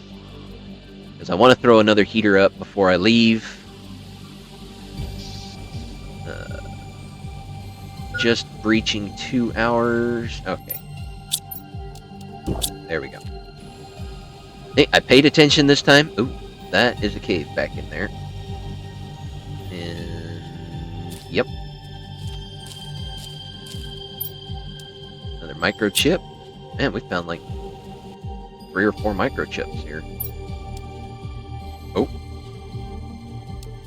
Because I want to throw another heater up before I leave. Just breaching 2 hours. Okay. There we go. Hey, I paid attention this time. Ooh, that is a cave back in there. And... Yep. Another microchip. Man, we found like 3 or 4 microchips here. Oh.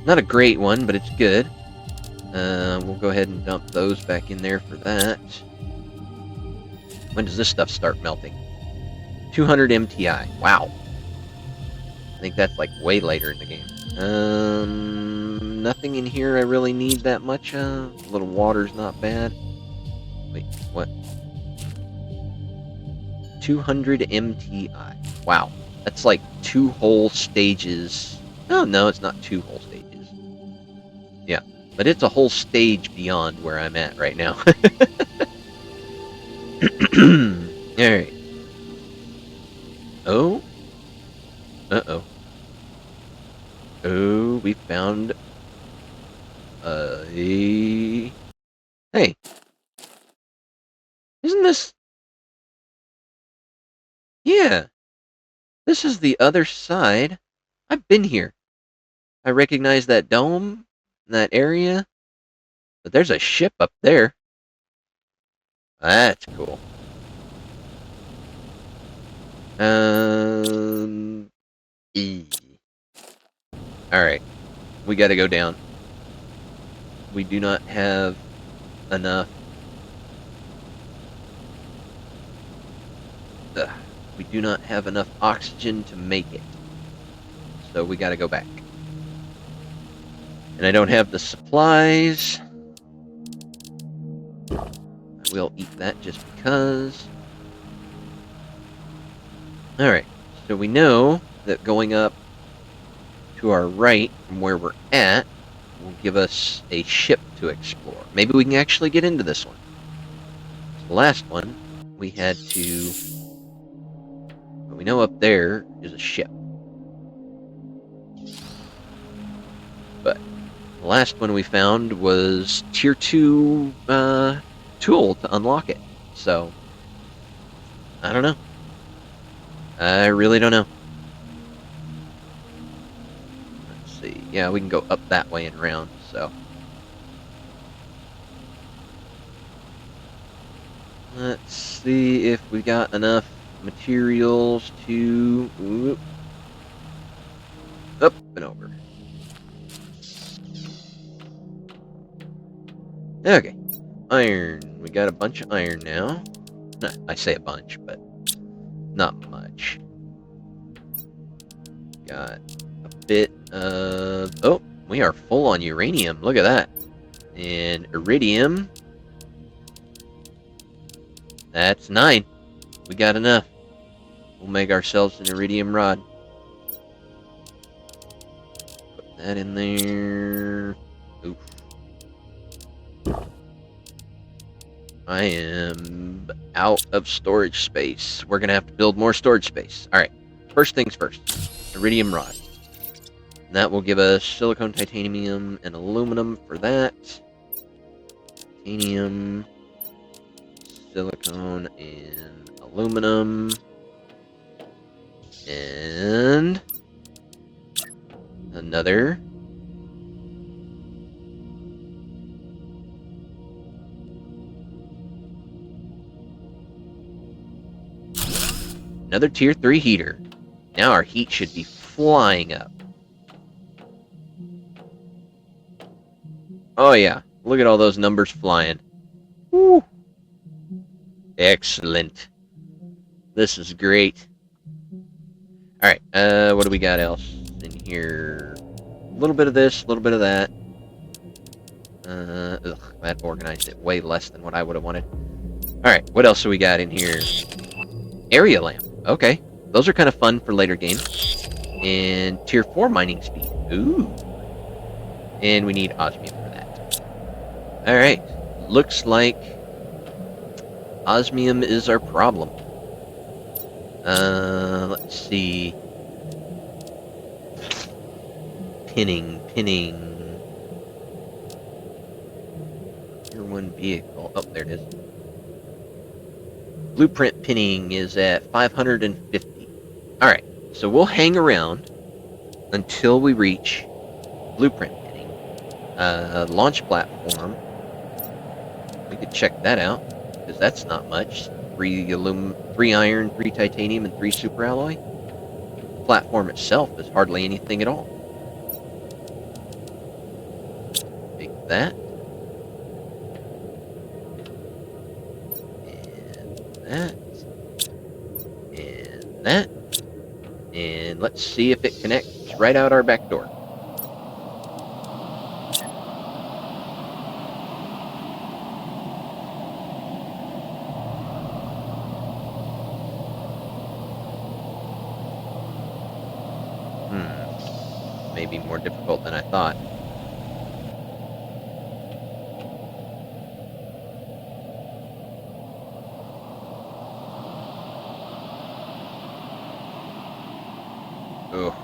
Not a great one, but it's good. We'll go ahead and dump those back in there for that. When does this stuff start melting? 200 MTI. Wow. I think that's like way later in the game. Nothing in here I really need that much of. A little water's not bad. Wait, what? 200 MTI. Wow. That's like 2 whole stages. Oh, no, it's not 2 whole stages. Yeah, but it's a whole stage beyond where I'm at right now. Alright. Oh? Uh-oh. Oh, we found... Hey. Isn't this... Yeah. This is the other side. I've been here. I recognize that dome, that area. But there's a ship up there. That's cool. Alright. We gotta go down. We do not have enough. We do not have enough oxygen to make it. So we gotta go back. And I don't have the supplies. I will eat that just because. Alright, so we know that going up to our right from where we're at will give us a ship to explore. Maybe we can actually get into this one. The last one, we had to We know up there is a ship. But the last one we found was tier 2 tool to unlock it. So, I don't know. I really don't know. Let's see. Yeah, we can go up that way and around, so. Let's see if we got enough materials to... Whoop, up and over. Okay. Iron. We got a bunch of iron now. I say a bunch, but not much. Got a bit of... Oh, we are full on uranium. Look at that. And iridium. That's 9. We got enough. We'll make ourselves an iridium rod. Put that in there. Oof. I am out of storage space. We're going to have to build more storage space. Alright, first things first. Iridium rod. And that will give us silicone, titanium, and aluminum for that. Titanium, silicone, and aluminum. And another. Another tier 3 heater. Now our heat should be flying up. Oh yeah, look at all those numbers flying. Woo! Excellent. This is great. Alright, what do we got else in here? A little bit of this, a little bit of that. That organized it way less than what I would have wanted. Alright, what else do we got in here? Area lamp. Okay, those are kind of fun for later games. And tier 4 mining speed. Ooh. And we need osmium for that. Alright, looks like osmium is our problem. Let's see. Pinning. Tier 1 vehicle. Oh, there it is. Blueprint pinning is at 550. Alright, so we'll hang around until we reach blueprint pinning. Launch platform. We could check that out, because that's not much. 3 iron, 3 titanium, and 3 super alloy. The platform itself is hardly anything at all. Take that. That, and that, and let's see if it connects right out our back door. Maybe more difficult than I thought. Oh.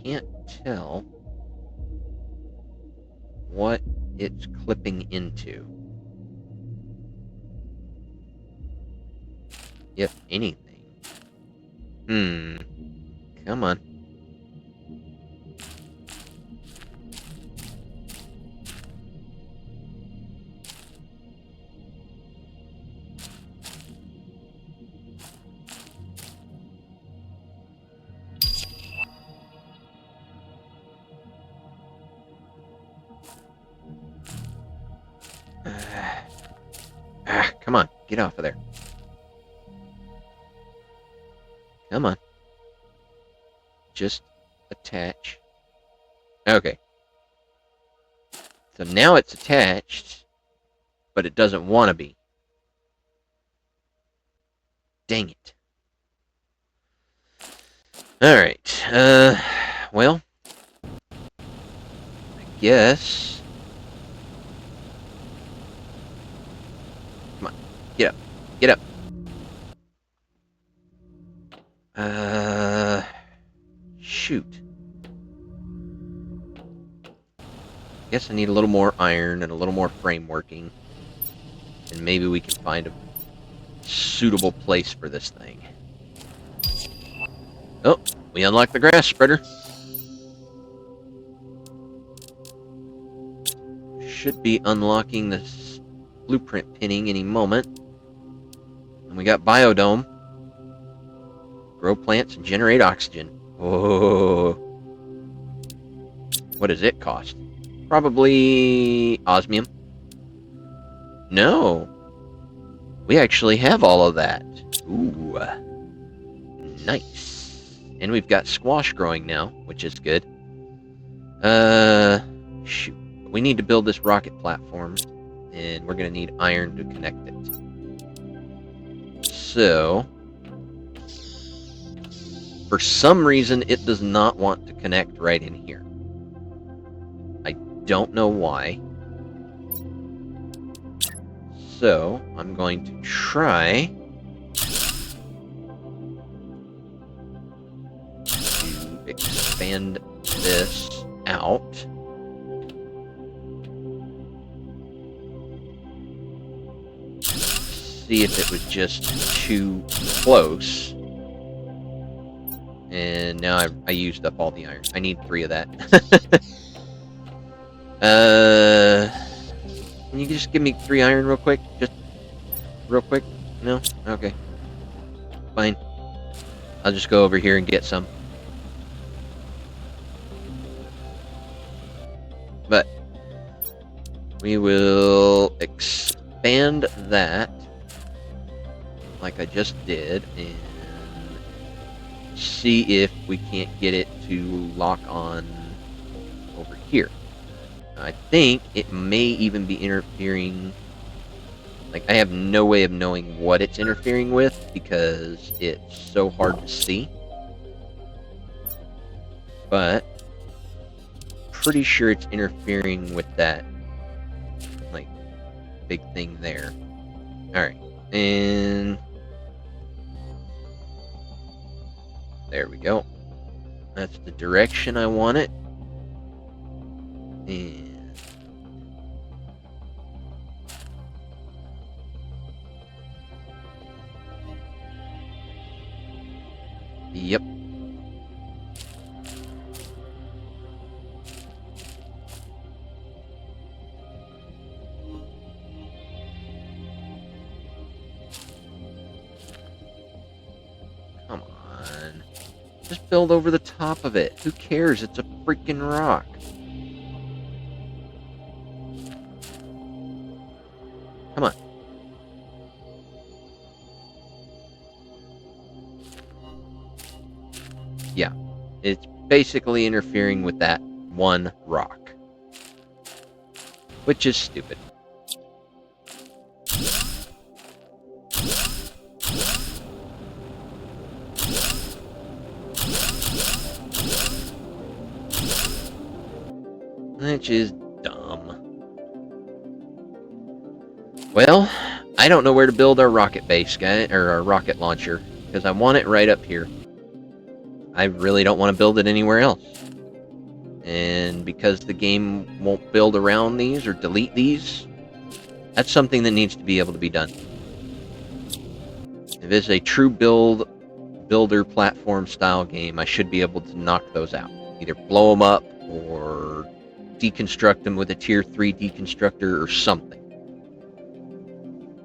Can't tell what it's clipping into. If anything. Come on. Come on, get off of there. Come on. Just attach. Okay. So now it's attached. but it doesn't want to be. Dang it. Alright, well, I guess. Come on, get up, get up. Shoot. Guess I need a little more iron and a little more frameworking. And maybe we can find a suitable place for this thing. Oh, we unlocked the grass spreader. Should be unlocking this blueprint pinning any moment. And we got biodome. Grow plants and generate oxygen. Oh. What does it cost? Probably osmium. No. We actually have all of that. Ooh. Nice. And we've got squash growing now, which is good. Shoot. We need to build this rocket platform, and we're going to need iron to connect it. So, for some reason, it does not want to connect right in here. I don't know why. So, I'm going to try to expand this out. See if it was just too close. And now I used up all the iron. I need 3 of that. Can you just give me 3 iron real quick? Just real quick? No? Okay. Fine. I'll just go over here and get some. But we will expand that like I just did and see if we can't get it to lock on over here. I think it may even be interfering. Like, I have no way of knowing what it's interfering with because it's so hard to see. But pretty sure it's interfering with that, like, big thing there. Alright, and there we go. That's the direction I want it. And yep. Come on. Just build over the top of it. Who cares? It's a freaking rock. Come on. Yeah. It's basically interfering with that one rock. Which is stupid. Which is dumb. Well, I don't know where to build our rocket base, guy, or our rocket launcher, because I want it right up here. I really don't want to build it anywhere else. And because the game won't build around these or delete these, that's something that needs to be able to be done. If it's a true builder platform style game, I should be able to knock those out. Either blow them up or deconstruct them with a tier 3 deconstructor or something.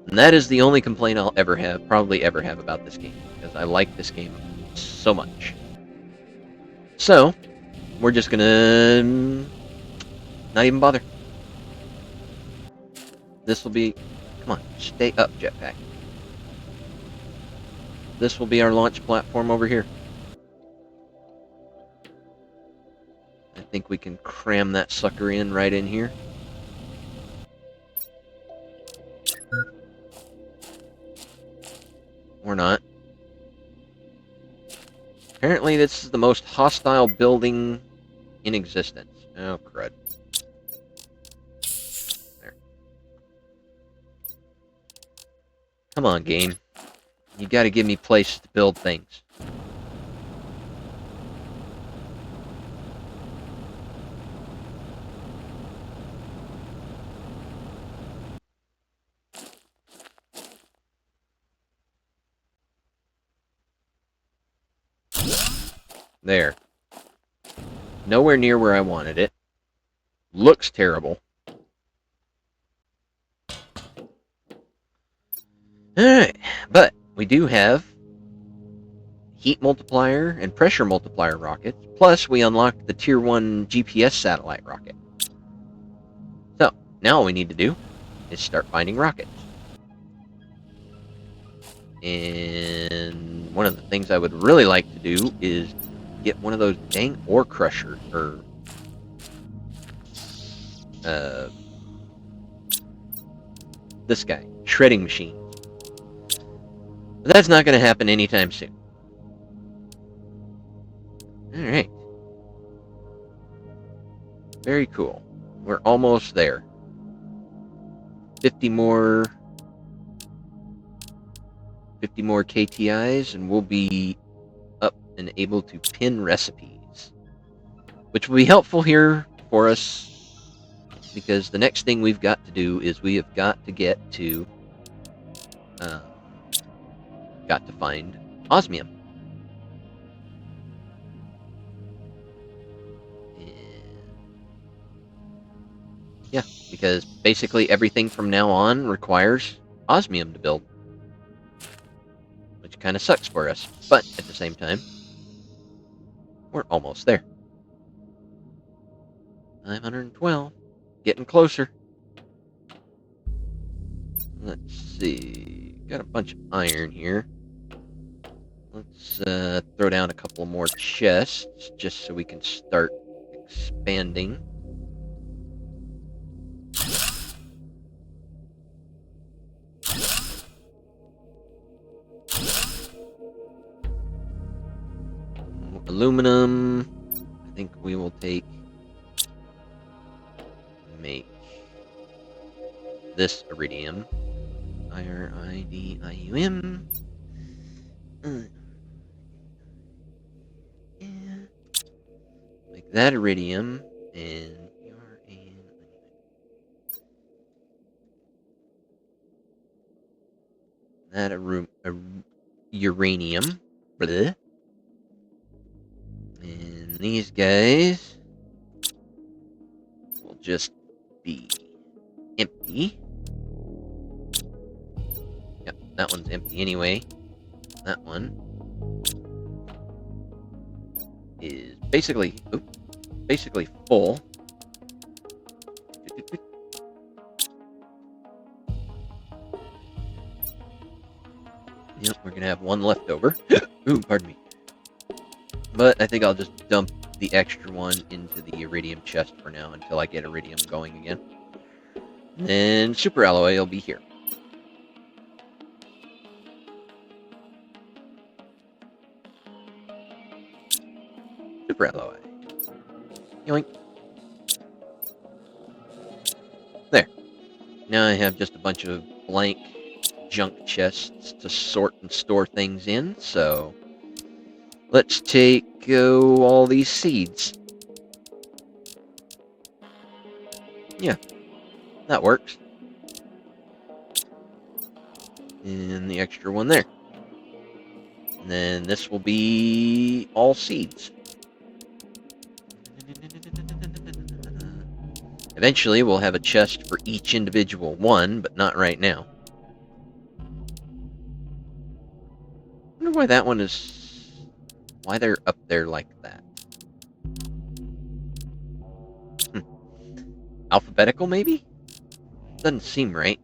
And that is the only complaint I'll ever have, probably ever have about this game, because I like this game so much. So, we're just gonna not even bother. This will be, come on, stay up, jetpack. This will be our launch platform over here. I think we can cram that sucker in right in here. Or not. Apparently this is the most hostile building in existence. Oh, crud. There. Come on, game. You gotta give me places to build things. There. Nowhere near where I wanted it. Looks terrible. Alright, but we do have heat multiplier and pressure multiplier rockets, plus we unlocked the tier 1 GPS satellite rocket. So, now all we need to do is start finding rockets. And one of the things I would really like to do is get one of those dang ore crushers, or this guy, shredding machine. But that's not going to happen anytime soon. Alright. Very cool. We're almost there. 50 more KTIs, and we'll be up and able to pin recipes, which will be helpful here for us, because the next thing we've got to do is we have got to get to find osmium. Yeah, because basically everything from now on requires osmium to build. Which kind of sucks for us, but at the same time, we're almost there. 512. Getting closer. Let's see. Got a bunch of iron here. Let's throw down a couple more chests just so we can start expanding. Aluminum. I think we will make this iridium. IRIDIUM. Yeah. Make that iridium, and that uranium. Blah. And these guys will just be empty. Yep, that one's empty anyway. That one is basically full. Yep, we're gonna have one left over. Ooh, pardon me. But I think I'll just dump the extra one into the iridium chest for now until I get iridium going again. And super alloy will be here. Super alloy. Yoink. There. Now I have just a bunch of blank junk chests to sort and store things in, so let's take all these seeds. Yeah, that works. And the extra one there. And then this will be all seeds. Eventually we'll have a chest for each individual one, but not right now. I wonder why that one is... why they're up there like that. Alphabetical, maybe? Doesn't seem right.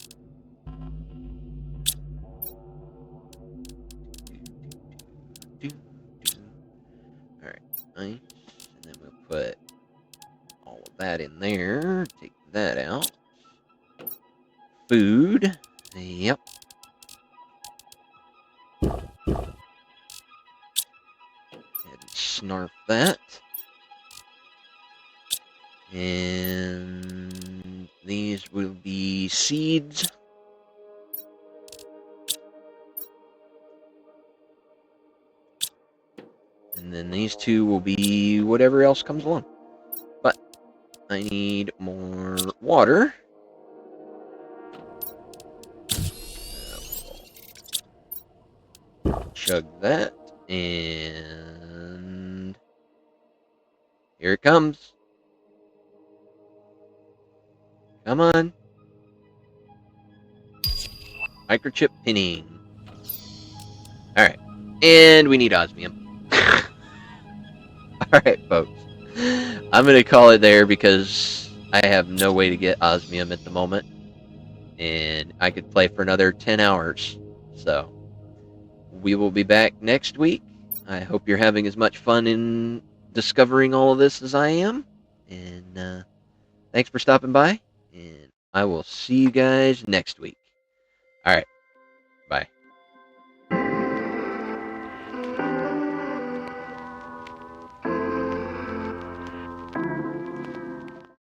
Alright, nice. And then we'll put all of that in there. Take that out. Food. Yep. and snarf that. And these will be seeds. And then these two will be whatever else comes along. But I need more water. Chug that. And here it comes. Come on. Microchip pinning. Alright. And we need osmium. Alright, folks. I'm going to call it there because I have no way to get osmium at the moment. And I could play for another 10 hours. So, we will be back next week. I hope you're having as much fun in discovering all of this as I am. And thanks for stopping by. And I will see you guys next week. Alright.